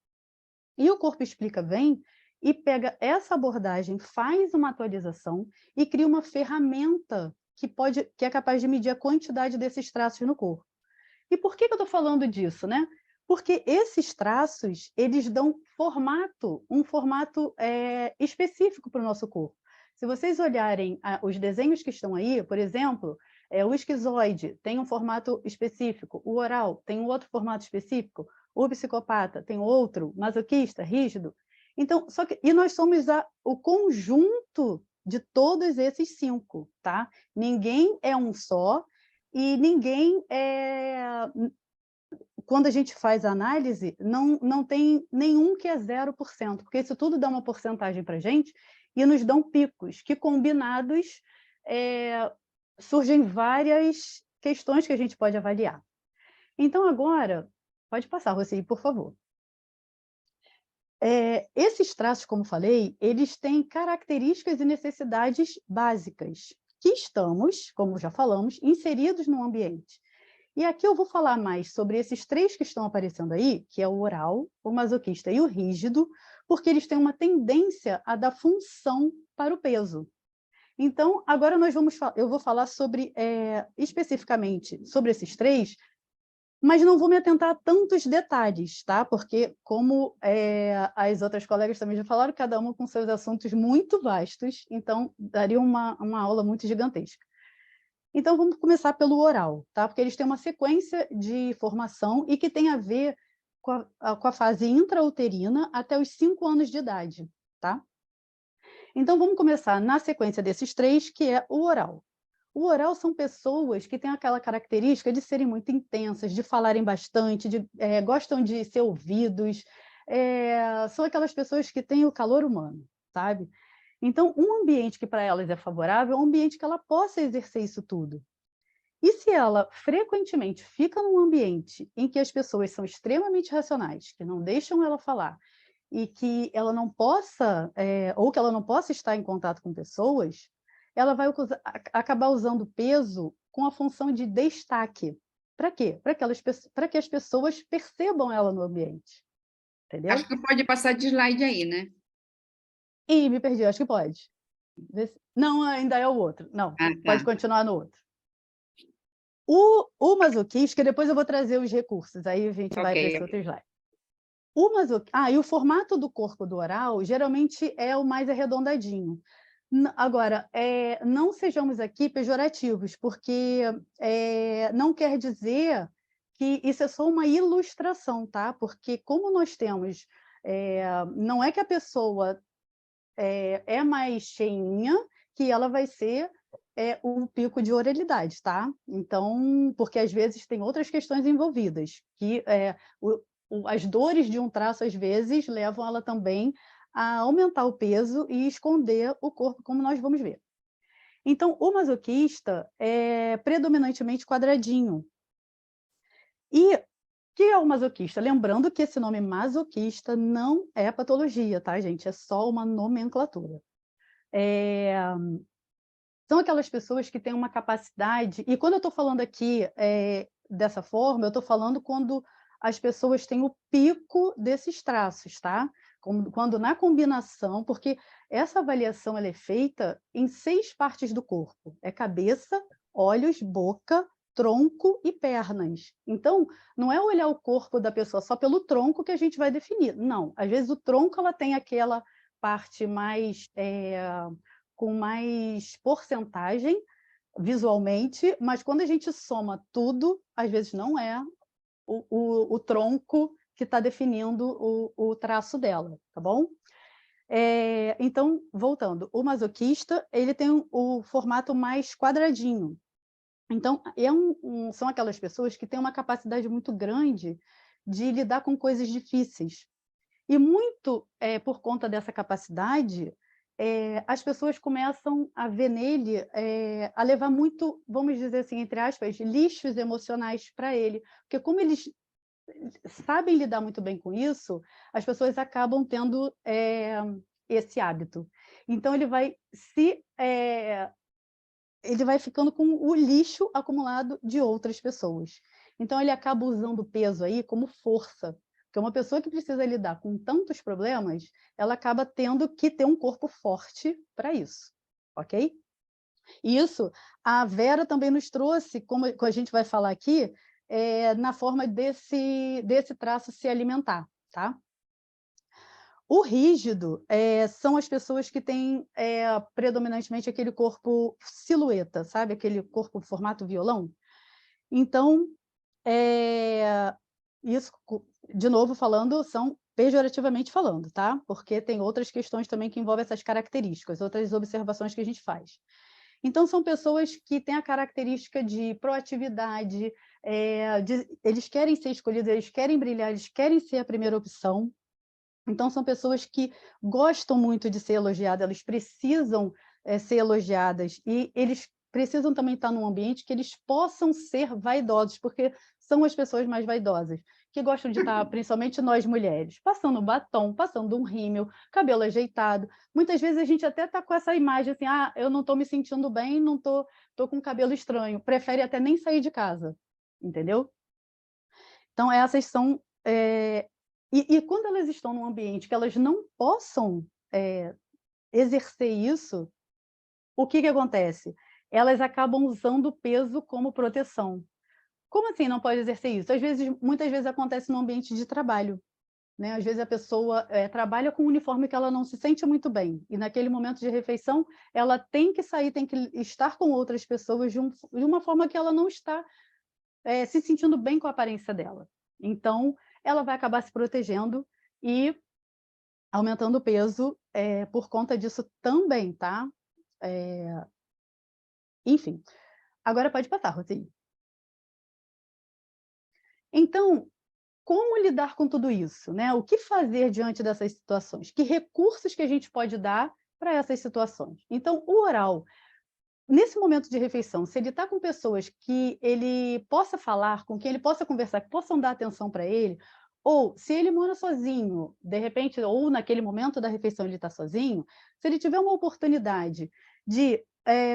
E o Corpo Explica vem e pega essa abordagem, faz uma atualização e cria uma ferramenta que é capaz de medir a quantidade desses traços no corpo. E por que eu estou falando disso, né? Porque esses traços, eles dão um formato específico para o nosso corpo. Se vocês olharem os desenhos que estão aí, por exemplo, o esquizoide tem um formato específico, o oral tem um outro formato específico, o psicopata tem outro, masoquista, rígido. Então, e nós somos o conjunto de todos esses 5, tá? Ninguém é um só e ninguém quando a gente faz a análise, não tem nenhum que é 0%, porque isso tudo dá uma porcentagem para a gente e nos dão picos, que combinados surgem várias questões que a gente pode avaliar. Então, agora, pode passar, Rossi, por favor. Esses traços, como falei, eles têm características e necessidades básicas, que estamos, como já falamos, inseridos no ambiente. E aqui eu vou falar mais sobre esses 3 que estão aparecendo aí, que é o oral, o masoquista e o rígido, porque eles têm uma tendência a dar função para o peso. Então, agora eu vou falar especificamente sobre esses 3, Mas não vou me atentar a tantos detalhes, tá? Porque, como as outras colegas também já falaram, cada uma com seus assuntos muito vastos, então daria uma aula muito gigantesca. Então, vamos começar pelo oral, tá? Porque eles têm uma sequência de formação e que tem a ver com a fase intrauterina até os 5 anos de idade, tá? Então, vamos começar na sequência desses 3, que é o oral. O oral são pessoas que têm aquela característica de serem muito intensas, de falarem bastante, gostam de ser ouvidos, são aquelas pessoas que têm o calor humano, sabe? Então, um ambiente que para elas é favorável é um ambiente que ela possa exercer isso tudo. E se ela frequentemente fica num ambiente em que as pessoas são extremamente racionais, que não deixam ela falar, e que ela não possa, ou que ela não possa estar em contato com pessoas, ela vai acabar usando peso com a função de destaque. Para quê? Para que as pessoas percebam ela no ambiente. Entendeu? Acho que pode passar de slide aí, né? Ih, me perdi, acho que pode. Não, ainda é o outro. Não, Ah, pode tá. continuar no outro. O masoquista, depois eu vou trazer os recursos, aí a gente vai para esse outro slide. E o formato do corpo do oral geralmente é o mais arredondadinho. Agora, não sejamos aqui pejorativos, porque não quer dizer que isso é só uma ilustração, tá? Porque como nós temos, não é que a pessoa é mais cheinha que ela vai ser o pico de oralidade, tá? Então, porque às vezes tem outras questões envolvidas, que as dores de um traço, às vezes, levam ela também a aumentar o peso e esconder o corpo, como nós vamos ver. Então, o masoquista é predominantemente quadradinho. E o que é o masoquista? Lembrando que esse nome masoquista não é patologia, tá, gente? É só uma nomenclatura. São aquelas pessoas que têm uma capacidade, e quando eu estou falando aqui dessa forma, eu estou falando quando as pessoas têm o pico desses traços, tá? Quando na combinação, porque essa avaliação ela é feita em 6 partes do corpo, é cabeça, olhos, boca, tronco e pernas. Então, não é olhar o corpo da pessoa só pelo tronco que a gente vai definir, não. Às vezes o tronco ela tem aquela parte mais com mais porcentagem visualmente, mas quando a gente soma tudo, às vezes não é o tronco que está definindo o traço dela, tá bom? Então, voltando, o masoquista ele tem o formato mais quadradinho. Então, são aquelas pessoas que têm uma capacidade muito grande de lidar com coisas difíceis. E muito por conta dessa capacidade, as pessoas começam a ver nele, a levar muito, vamos dizer assim, entre aspas, lixos emocionais para ele. Porque como eles sabem lidar muito bem com isso, as pessoas acabam tendo esse hábito. Então, ele vai ficando com o lixo acumulado de outras pessoas. Então, ele acaba usando o peso aí como força. Porque uma pessoa que precisa lidar com tantos problemas, ela acaba tendo que ter um corpo forte para isso, ok? Isso, a Vera também nos trouxe, como a gente vai falar aqui, na forma desse traço se alimentar, tá? O rígido são as pessoas que têm predominantemente aquele corpo silhueta, sabe? Aquele corpo formato violão. Então, isso, de novo falando, são pejorativamente falando, tá? Porque tem outras questões também que envolvem essas características, outras observações que a gente faz. Então, são pessoas que têm a característica de proatividade, eles querem ser escolhidos, eles querem brilhar, eles querem ser a primeira opção. Então, são pessoas que gostam muito de ser elogiadas, elas precisam ser elogiadas, e eles precisam também estar num ambiente que eles possam ser vaidosos, porque são as pessoas mais vaidosas, que gostam de estar, principalmente nós mulheres, passando batom, passando um rímel, cabelo ajeitado. Muitas vezes a gente até está com essa imagem assim, eu não estou me sentindo bem, não estou com cabelo estranho, prefere até nem sair de casa, entendeu? Então, essas são... E quando elas estão num ambiente que elas não possam exercer isso, o que acontece? Elas acabam usando o peso como proteção. Como assim não pode exercer isso? Às vezes, muitas vezes acontece no ambiente de trabalho, né? Às vezes a pessoa trabalha com um uniforme que ela não se sente muito bem, e naquele momento de refeição ela tem que sair, tem que estar com outras pessoas de uma forma que ela não está se sentindo bem com a aparência dela. Então, ela vai acabar se protegendo e aumentando o peso por conta disso também, tá? Enfim, agora pode passar, Roseli. Então, como lidar com tudo isso, né? O que fazer diante dessas situações? Que recursos que a gente pode dar para essas situações? Então, o oral, nesse momento de refeição, se ele está com pessoas que ele possa falar, com quem ele possa conversar, que possam dar atenção para ele, ou se ele mora sozinho, de repente, ou naquele momento da refeição ele está sozinho, se ele tiver uma oportunidade de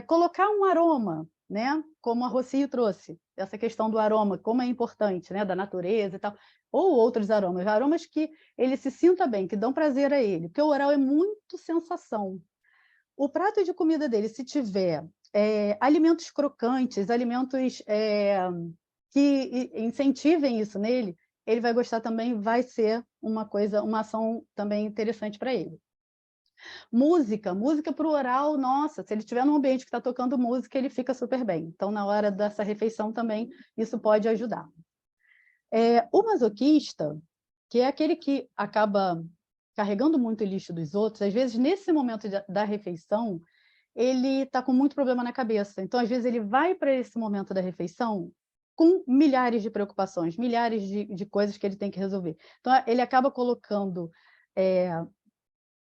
colocar um aroma, né? Como a Rocio trouxe, essa questão do aroma, como é importante, né? Da natureza e tal, ou outros aromas que ele se sinta bem, que dão prazer a ele, porque o oral é muito sensação. O prato de comida dele, se tiver alimentos crocantes, alimentos que incentivem isso nele, ele vai gostar também, vai ser uma ação também interessante para ele. Música para o oral, nossa, se ele estiver num ambiente que está tocando música, ele fica super bem. Então, na hora dessa refeição também, isso pode ajudar. O masoquista, que é aquele que acaba carregando muito o lixo dos outros, às vezes, nesse momento da refeição, ele está com muito problema na cabeça. Então, às vezes, ele vai para esse momento da refeição com milhares de preocupações, milhares de coisas que ele tem que resolver. Então, ele acaba colocando,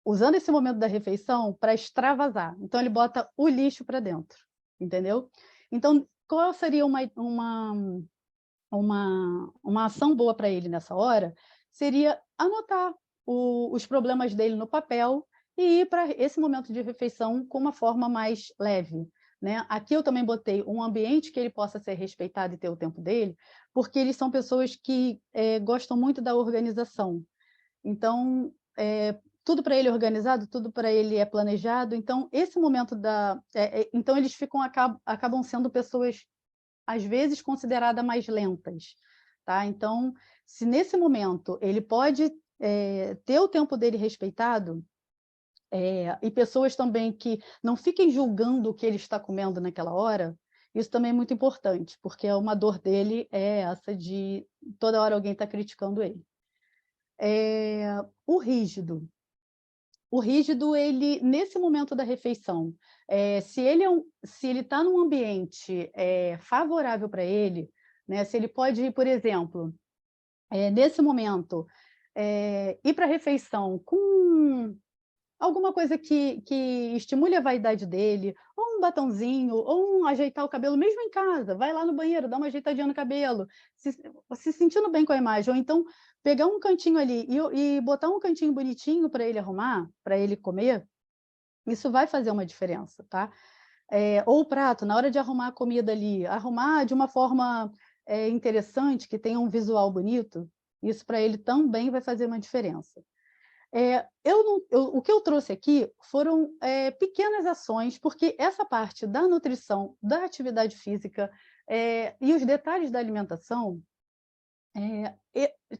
usando esse momento da refeição para extravasar. Então, ele bota o lixo para dentro, entendeu? Então, qual seria uma ação boa para ele nessa hora? Seria anotar os problemas dele no papel e ir para esse momento de refeição com uma forma mais leve, né? Aqui eu também botei um ambiente que ele possa ser respeitado e ter o tempo dele, porque eles são pessoas que gostam muito da organização. Então, tudo para ele é organizado, tudo para ele é planejado. Então, esse momento então eles acabam sendo pessoas às vezes consideradas mais lentas, tá? Então, se nesse momento ele pode ter o tempo dele respeitado, e pessoas também que não fiquem julgando o que ele está comendo naquela hora, isso também é muito importante, porque uma dor dele é essa de toda hora alguém está criticando ele. O rígido. O rígido, ele, nesse momento da refeição, se ele está num ambiente favorável para ele, né, se ele pode, por exemplo, nesse momento, ir para a refeição com alguma coisa que estimule a vaidade dele, ou um batonzinho, ou ajeitar o cabelo, mesmo em casa, vai lá no banheiro, dá uma ajeitadinha no cabelo, se sentindo bem com a imagem, ou então pegar um cantinho ali e botar um cantinho bonitinho para ele arrumar, para ele comer, isso vai fazer uma diferença, tá? Ou o prato, na hora de arrumar a comida ali, arrumar de uma forma interessante, que tenha um visual bonito, isso para ele também vai fazer uma diferença. O que eu trouxe aqui foram pequenas ações, porque essa parte da nutrição, da atividade física e os detalhes da alimentação,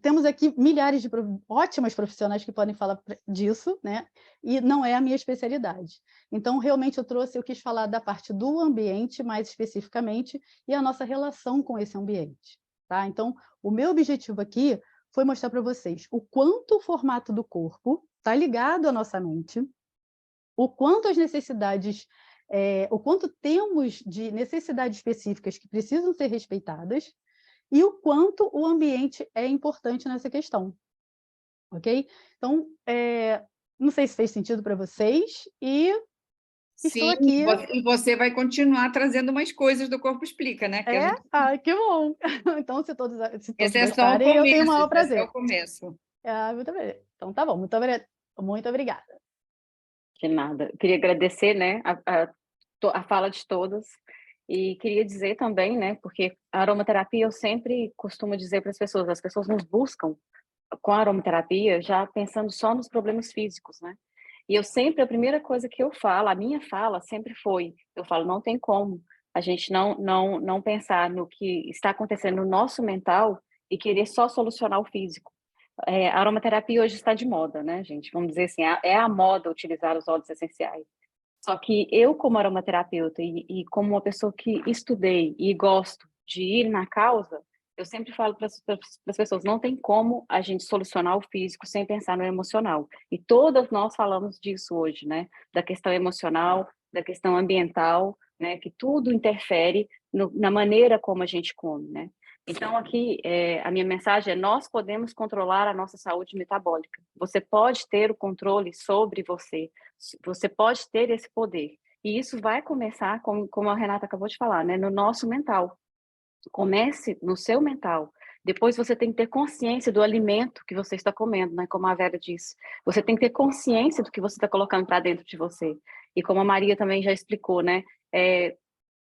temos aqui milhares de ótimas profissionais que podem falar disso, né? E não é a minha especialidade. Então, realmente, eu quis falar da parte do ambiente, mais especificamente, e a nossa relação com esse ambiente. Tá? Então, o meu objetivo aqui foi mostrar para vocês o quanto o formato do corpo está ligado à nossa mente, o quanto as necessidades, o quanto temos de necessidades específicas que precisam ser respeitadas e o quanto o ambiente é importante nessa questão, ok? Então, não sei se fez sentido para vocês e estou aqui. E você vai continuar trazendo mais coisas do Corpo Explica, né? Que bom! Então, se todos esse é gostarem, eu tenho o maior prazer. Esse é o começo. Muito bem. Então, tá bom. Muito obrigada. De nada. Eu queria agradecer, né, a fala de todas. E queria dizer também, né, porque a aromaterapia eu sempre costumo dizer para as pessoas nos buscam com a aromaterapia já pensando só nos problemas físicos, né? E a primeira coisa que eu falo, a minha fala sempre foi, eu falo, não tem como A gente não pensar no que está acontecendo no nosso mental e querer só solucionar o físico. A aromaterapia hoje está de moda, né, gente? Vamos dizer assim, é a moda utilizar os óleos essenciais. Só que eu, como aromaterapeuta e como uma pessoa que estudei e gosto de ir na causa, eu sempre falo para as pessoas, não tem como a gente solucionar o físico sem pensar no emocional. E todas nós falamos disso hoje, né? Da questão emocional, da questão ambiental, né? Que tudo interfere na maneira como a gente come, né? Então, aqui, a minha mensagem é: nós podemos controlar a nossa saúde metabólica. Você pode ter o controle sobre você. Você pode ter esse poder. E isso vai começar, como a Renata acabou de falar, né, no nosso mental. Comece no seu mental. Depois você tem que ter consciência do alimento que você está comendo, né? Como a Vera disse. Você tem que ter consciência do que você está colocando para dentro de você. E como a Maria também já explicou, né?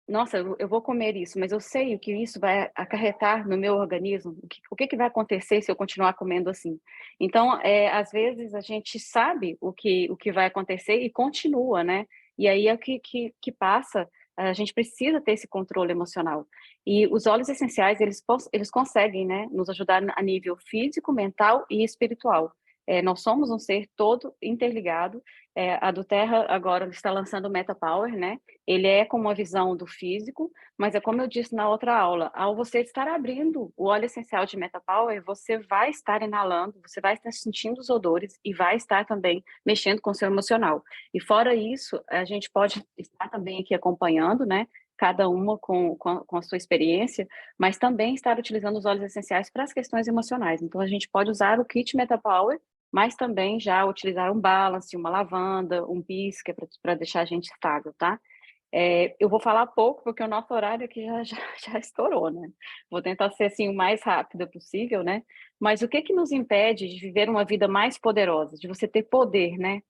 Nossa, eu vou comer isso, mas eu sei o que isso vai acarretar no meu organismo, o que vai acontecer se eu continuar comendo assim. Então, às vezes a gente sabe o que vai acontecer e continua, né? E aí é o que passa, a gente precisa ter esse controle emocional. E os óleos essenciais, eles conseguem, né, nos ajudar a nível físico, mental e espiritual. Nós somos um ser todo interligado. A do Terra agora está lançando o Meta Power, né? Ele é com uma visão do físico, mas é como eu disse na outra aula, ao você estar abrindo o óleo essencial de Meta Power, você vai estar inalando, você vai estar sentindo os odores e vai estar também mexendo com o seu emocional. E fora isso, a gente pode estar também aqui acompanhando, né? Cada uma com a sua experiência, mas também estar utilizando os óleos essenciais para as questões emocionais. Então, a gente pode usar o kit Meta Power, mas também já utilizar um balance, uma lavanda, um pisca para deixar a gente estável, tá? Eu vou falar pouco, porque o nosso horário aqui já estourou, né? Vou tentar ser, assim, o mais rápida possível, né? Mas o que nos impede de viver uma vida mais poderosa, de você ter poder, né?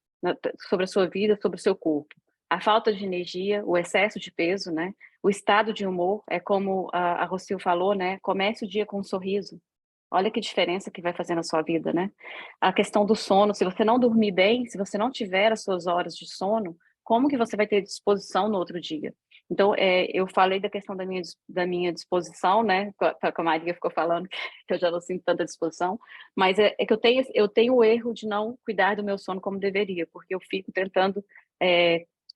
Sobre a sua vida, sobre o seu corpo? A falta de energia, o excesso de peso, né? O estado de humor, é como a Rocio falou, né? Comece o dia com um sorriso. Olha que diferença que vai fazer na sua vida, né? A questão do sono, se você não dormir bem, se você não tiver as suas horas de sono, como que você vai ter disposição no outro dia? Então, eu falei da questão da minha disposição, né? Com a Maria ficou falando que eu já não sinto tanta disposição, mas é que eu tenho o erro de não cuidar do meu sono como deveria, porque eu fico tentando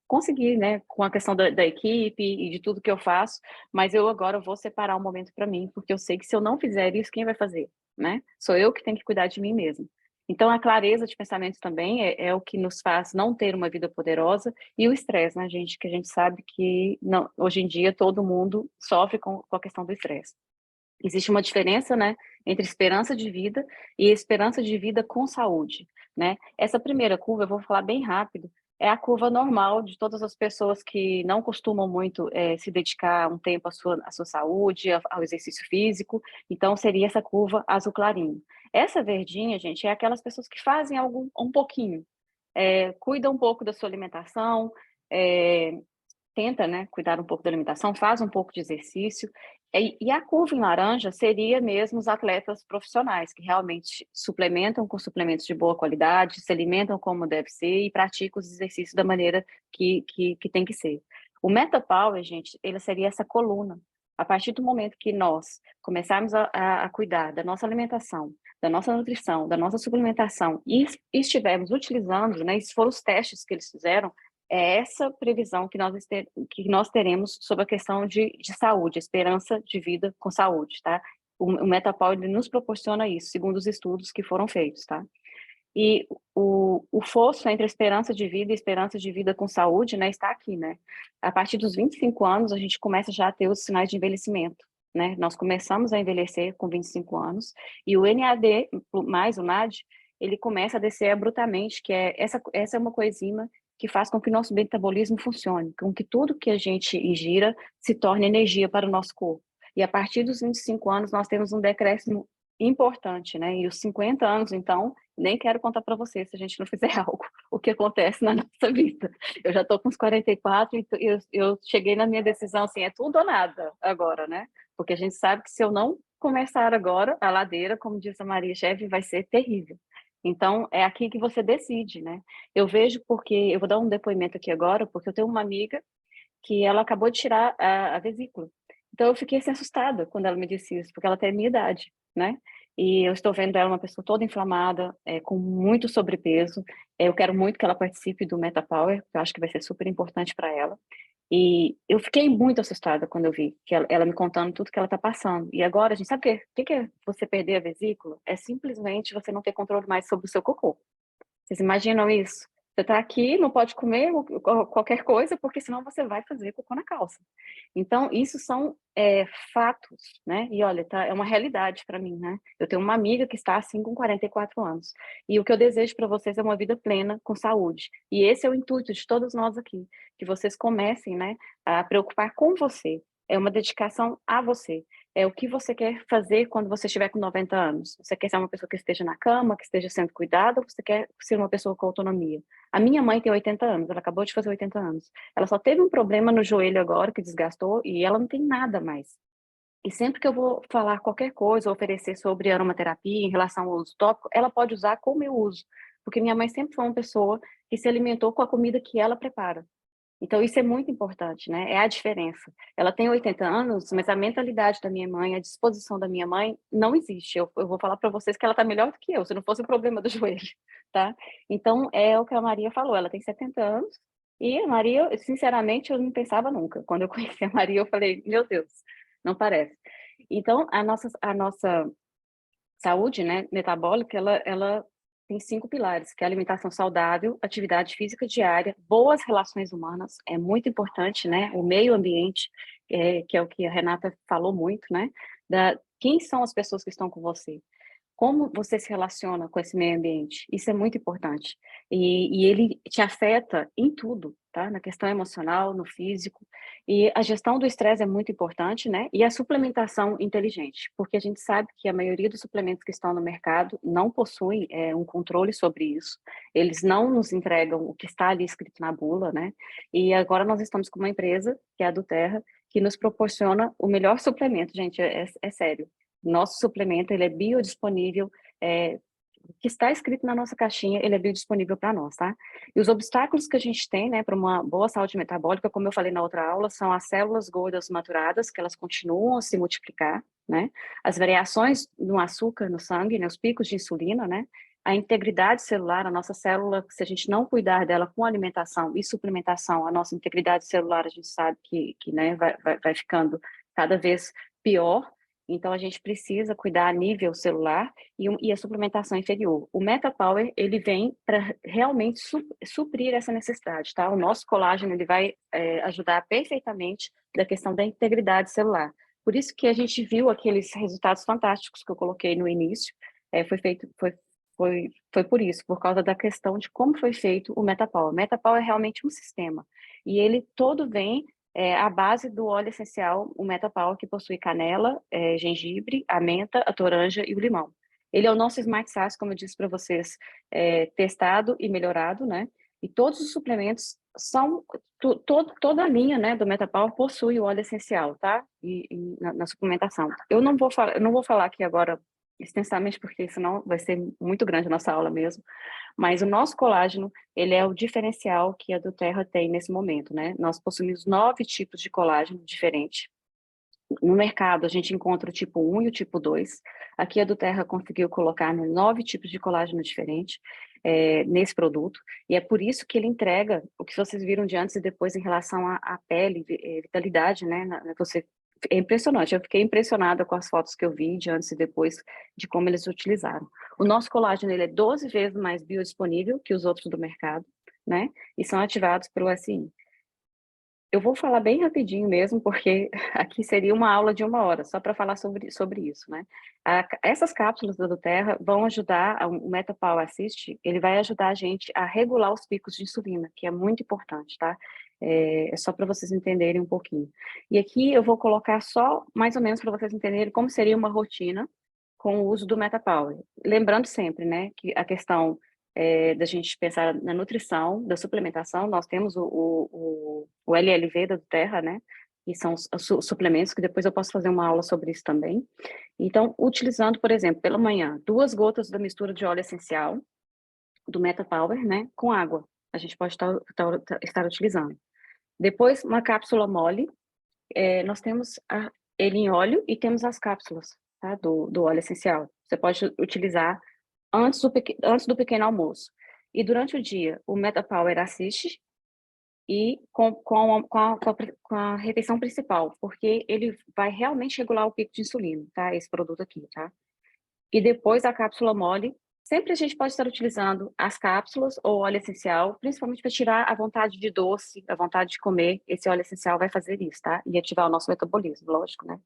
conseguir, né? Com a questão da equipe e de tudo que eu faço, mas eu agora vou separar um momento para mim, porque eu sei que se eu não fizer isso, quem vai fazer, né? Sou eu que tenho que cuidar de mim mesma. Então, a clareza de pensamento também é o que nos faz não ter uma vida poderosa, e o estresse, né, gente? Que a gente sabe que não, hoje em dia todo mundo sofre com a questão do estresse. Existe uma diferença, né, entre esperança de vida e esperança de vida com saúde, né? Essa primeira curva, eu vou falar bem rápido, é a curva normal de todas as pessoas que não costumam muito se dedicar um tempo à sua saúde, ao exercício físico. Então, seria essa curva azul clarinho. Essa verdinha, gente, é aquelas pessoas que fazem algo um pouquinho, cuida um pouco da sua alimentação, é, tenta, né, cuidar um pouco da alimentação, faz um pouco de exercício. E a curva em laranja seria mesmo os atletas profissionais, que realmente suplementam com suplementos de boa qualidade, se alimentam como deve ser e praticam os exercícios da maneira que tem que ser. O Meta Power, gente, ele seria essa coluna. A partir do momento que nós começarmos a cuidar da nossa alimentação, da nossa nutrição, da nossa suplementação e estivermos utilizando, né, esses foram os testes que eles fizeram, é essa previsão que nós teremos sobre a questão de saúde, esperança de vida com saúde, tá? O Meta-Power nos proporciona isso, segundo os estudos que foram feitos, tá? E o fosso entre a esperança de vida e esperança de vida com saúde, né, está aqui, né? A partir dos 25 anos, a gente começa já a ter os sinais de envelhecimento, né? Nós começamos a envelhecer com 25 anos, e o NAD, mais o NAD, ele começa a descer abruptamente, que essa é uma coenzima que faz com que o nosso metabolismo funcione, com que tudo que a gente ingira se torne energia para o nosso corpo. E a partir dos 25 anos, nós temos um decréscimo importante, né? E os 50 anos, então, nem quero contar para você se a gente não fizer algo, o que acontece na nossa vida. Eu já estou com uns 44 e eu cheguei na minha decisão, assim, é tudo ou nada agora, né? Porque a gente sabe que se eu não começar agora, a ladeira, como diz a Maria Chefe, vai ser terrível. Então, é aqui que você decide, né? Eu vejo porque, eu vou dar um depoimento aqui agora, porque eu tenho uma amiga que ela acabou de tirar a vesícula. Então, eu fiquei assim, assustada quando ela me disse isso, porque ela tem a minha idade, né? E eu estou vendo ela uma pessoa toda inflamada, com muito sobrepeso. Eu quero muito que ela participe do MetaPower, que eu acho que vai ser super importante para ela. E eu fiquei muito assustada quando eu vi que ela me contando tudo que ela está passando. E agora, a gente sabe o que é você perder a vesícula? É simplesmente você não ter controle mais sobre o seu cocô. Vocês imaginam isso? Você está aqui, não pode comer qualquer coisa, porque senão você vai fazer cocô na calça. Então, isso são fatos, né? E olha, tá, é uma realidade para mim, né? Eu tenho uma amiga que está assim com 44 anos. E o que eu desejo para vocês é uma vida plena, com saúde. E esse é o intuito de todos nós aqui, que vocês comecem, né, a preocupar com você. É uma dedicação a você. É o que você quer fazer quando você estiver com 90 anos. Você quer ser uma pessoa que esteja na cama, que esteja sendo cuidada, ou você quer ser uma pessoa com autonomia? A minha mãe tem 80 anos, ela acabou de fazer 80 anos. Ela só teve um problema no joelho agora, que desgastou, e ela não tem nada mais. E sempre que eu vou falar qualquer coisa, oferecer sobre aromaterapia em relação ao uso tópico, ela pode usar como eu uso. Porque minha mãe sempre foi uma pessoa que se alimentou com a comida que ela prepara. Então, isso é muito importante, né? É a diferença. Ela tem 80 anos, mas a mentalidade da minha mãe, a disposição da minha mãe não existe. Eu vou falar para vocês que ela está melhor do que eu, se não fosse o problema do joelho, tá? Então, é o que a Maria falou, ela tem 70 anos, e a Maria, sinceramente, eu não pensava nunca. Quando eu conheci a Maria, eu falei, meu Deus, não parece. Então, a nossa saúde, né, metabólica, ela tem 5 pilares, que é alimentação saudável, atividade física diária, boas relações humanas, é muito importante, né, o meio ambiente, que é o que a Renata falou muito, né, quem são as pessoas que estão com você? Como você se relaciona com esse meio ambiente? Isso é muito importante. E ele te afeta em tudo, tá? Na questão emocional, no físico. E a gestão do estresse é muito importante, né? E a suplementação inteligente, porque a gente sabe que a maioria dos suplementos que estão no mercado não possuem um controle sobre isso. Eles não nos entregam o que está ali escrito na bula, né? E agora nós estamos com uma empresa, que é a do Terra, que nos proporciona o melhor suplemento, gente, é sério. Nosso suplemento, ele é biodisponível, o que está escrito na nossa caixinha, ele é biodisponível para nós, tá? E os obstáculos que a gente tem, né, para uma boa saúde metabólica, como eu falei na outra aula, são as células gordas maturadas, que elas continuam a se multiplicar, né? As variações no açúcar no sangue, né, os picos de insulina, né? A integridade celular, a nossa célula, se a gente não cuidar dela com alimentação e suplementação, a nossa integridade celular, a gente sabe que né, vai ficando cada vez pior. Então, a gente precisa cuidar a nível celular e a suplementação inferior. O MetaPower, ele vem para realmente suprir essa necessidade, tá? O nosso colágeno, ele vai ajudar perfeitamente da questão da integridade celular. Por isso que a gente viu aqueles resultados fantásticos que eu coloquei no início, foi por isso, por causa da questão de como foi feito o MetaPower. O MetaPower é realmente um sistema, e ele todo vem a base do óleo essencial, o MetaPower, que possui canela, gengibre, a menta, a toranja e o limão. Ele é o nosso Smart Sass, como eu disse para vocês, testado e melhorado, né? E todos os suplementos são, toda a linha, né, do MetaPower possui o óleo essencial, tá? E na suplementação. Eu não vou falar aqui agora extensamente, porque senão vai ser muito grande a nossa aula mesmo. Mas o nosso colágeno, ele é o diferencial que a do Terra tem nesse momento, né? Nós possuímos 9 tipos de colágeno diferentes. No mercado, a gente encontra o tipo 1 e o tipo 2. Aqui a do Terra conseguiu colocar 9 tipos de colágeno diferentes nesse produto. E é por isso que ele entrega o que vocês viram de antes e depois em relação à pele, vitalidade, né? É impressionante, eu fiquei impressionada com as fotos que eu vi de antes e depois de como eles utilizaram. O nosso colágeno, ele é 12 vezes mais biodisponível que os outros do mercado, né? E são ativados pelo SI. Eu vou falar bem rapidinho mesmo, porque aqui seria uma aula de 1 hora, só para falar sobre isso, né? Essas cápsulas da Terra vão ajudar, o MetaPower Assist, ele vai ajudar a gente a regular os picos de insulina, que é muito importante, tá? É só para vocês entenderem um pouquinho. E aqui eu vou colocar só, mais ou menos, para vocês entenderem como seria uma rotina com o uso do MetaPower. Lembrando sempre, né, que a questão da gente pensar na nutrição, da suplementação, nós temos o LLV da Terra, né, que são os suplementos, que depois eu posso fazer uma aula sobre isso também. Então, utilizando, por exemplo, pela manhã, 2 gotas da mistura de óleo essencial, do MetaPower, né, com água, a gente pode estar utilizando. Depois, uma cápsula mole. Nós temos ele em óleo e temos as cápsulas, tá? do óleo essencial. Você pode utilizar antes do pequeno almoço. E durante o dia, o MetaPower Assist e com a refeição principal, porque ele vai realmente regular o pico de insulina, tá? Esse produto aqui, tá? E depois a cápsula mole, sempre a gente pode estar utilizando as cápsulas ou óleo essencial, principalmente para tirar a vontade de doce, a vontade de comer. Esse óleo essencial vai fazer isso, tá? E ativar o nosso metabolismo, lógico, né?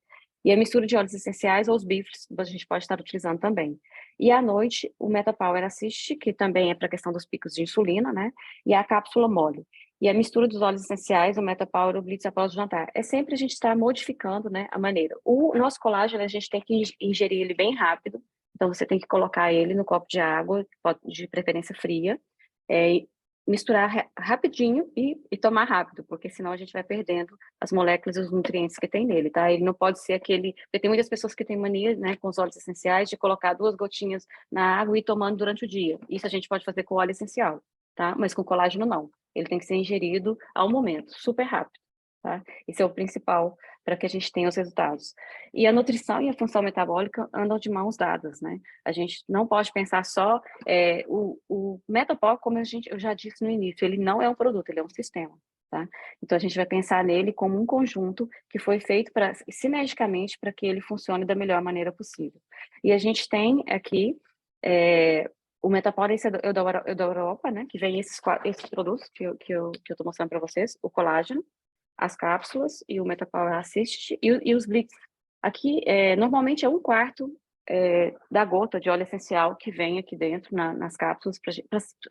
E a mistura de óleos essenciais ou os bifes, a gente pode estar utilizando também. E à noite, o MetaPower Assist, que também é para a questão dos picos de insulina, né? E a cápsula mole. E a mistura dos óleos essenciais, o MetaPower, o Blitz após o jantar. É sempre a gente estar modificando, né, a maneira. O nosso colágeno, a gente tem que ingerir ele bem rápido. Então, você tem que colocar ele no copo de água, de preferência fria, misturar rapidinho e tomar rápido, porque senão a gente vai perdendo as moléculas e os nutrientes que tem nele, tá? Ele não pode ser aquele... Porque tem muitas pessoas que têm mania, né, com os óleos essenciais, de colocar 2 gotinhas na água e ir tomando durante o dia. Isso a gente pode fazer com óleo essencial, tá? Mas com colágeno, não. Ele tem que ser ingerido ao momento, super rápido, tá? Esse é o principal para que a gente tenha os resultados. E a nutrição e a função metabólica andam de mãos dadas, né? A gente não pode pensar só... o MetaPower, como eu já disse no início, ele não é um produto, ele é um sistema, tá? Então, a gente vai pensar nele como um conjunto que foi feito sinergicamente para que ele funcione da melhor maneira possível. E a gente tem aqui... o MetaPower é o da Europa, né? Que vem esses produtos que eu estou mostrando para vocês, o colágeno, as cápsulas e o MetaPower Assist e os Blitz. Aqui, normalmente é 1/4 da gota de óleo essencial que vem aqui dentro nas cápsulas.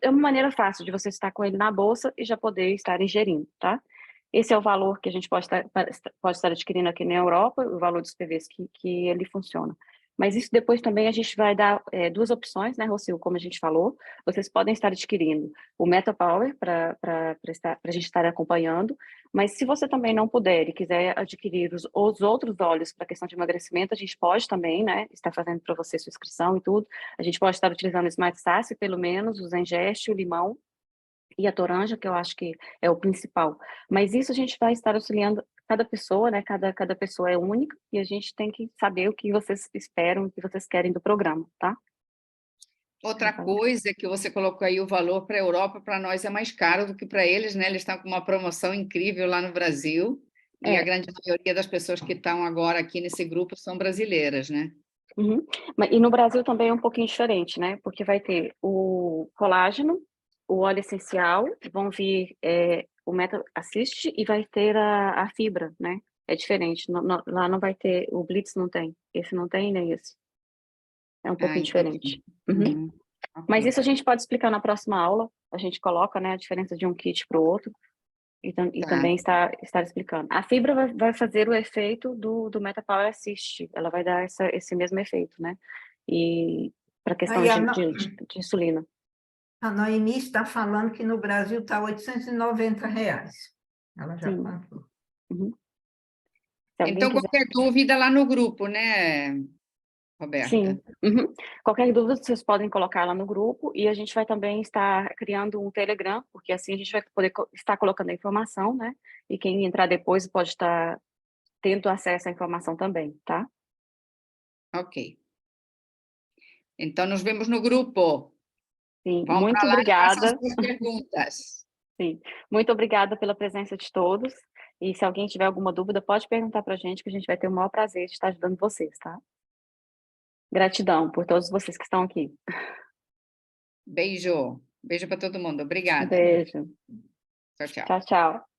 É uma maneira fácil de você estar com ele na bolsa e já poder estar ingerindo, tá? Esse é o valor que a gente pode estar adquirindo aqui na Europa, o valor dos PVs que ele funciona. Mas isso depois também a gente vai dar 2 opções, né, Rocio, como a gente falou. Vocês podem estar adquirindo o MetaPower para a gente estar acompanhando, mas se você também não puder e quiser adquirir os outros óleos para questão de emagrecimento, a gente pode também, né, estar fazendo para você sua inscrição e tudo. A gente pode estar utilizando o Smart Sasse, pelo menos, o Zengest, o limão e a toranja, que eu acho que é o principal. Mas isso a gente vai estar auxiliando cada pessoa, né? Cada pessoa é única e a gente tem que saber o que vocês esperam, o que vocês querem do programa, tá? Outra coisa que você colocou aí, o valor para a Europa, para nós é mais caro do que para eles, né? Eles estão com uma promoção incrível lá no Brasil e a grande maioria das pessoas que estão agora aqui nesse grupo são brasileiras, né? Uhum. E no Brasil também é um pouquinho diferente, né? Porque vai ter o colágeno, o óleo essencial, vão vir o Meta Assist e vai ter a fibra, né? É diferente. Lá não vai ter, o Blitz não tem. Esse não tem, nem esse. É um pouquinho diferente. Uhum. Okay. Mas isso a gente pode explicar na próxima aula. A gente coloca, né, a diferença de um kit para o outro. E também estar explicando. A fibra vai fazer o efeito do MetaPower Assist. Ela vai dar esse mesmo efeito, né? E para a questão de insulina. A Noemi está falando que no Brasil está R$ 890. Ela já comprou. Uhum. Então, qualquer dúvida lá no grupo, né, Roberta? Sim. Uhum. Qualquer dúvida, vocês podem colocar lá no grupo e a gente vai também estar criando um Telegram, porque assim a gente vai poder estar colocando a informação, né? E quem entrar depois pode estar tendo acesso à informação também, tá? Ok. Então, nos vemos no grupo. Sim, vamos muito lá obrigada. E façam suas perguntas. Sim, muito obrigada pela presença de todos. E se alguém tiver alguma dúvida, pode perguntar para a gente, que a gente vai ter o maior prazer de estar ajudando vocês, tá? Gratidão por todos vocês que estão aqui. Beijo. Beijo para todo mundo. Obrigada. Beijo. Tchau, tchau. Tchau, tchau.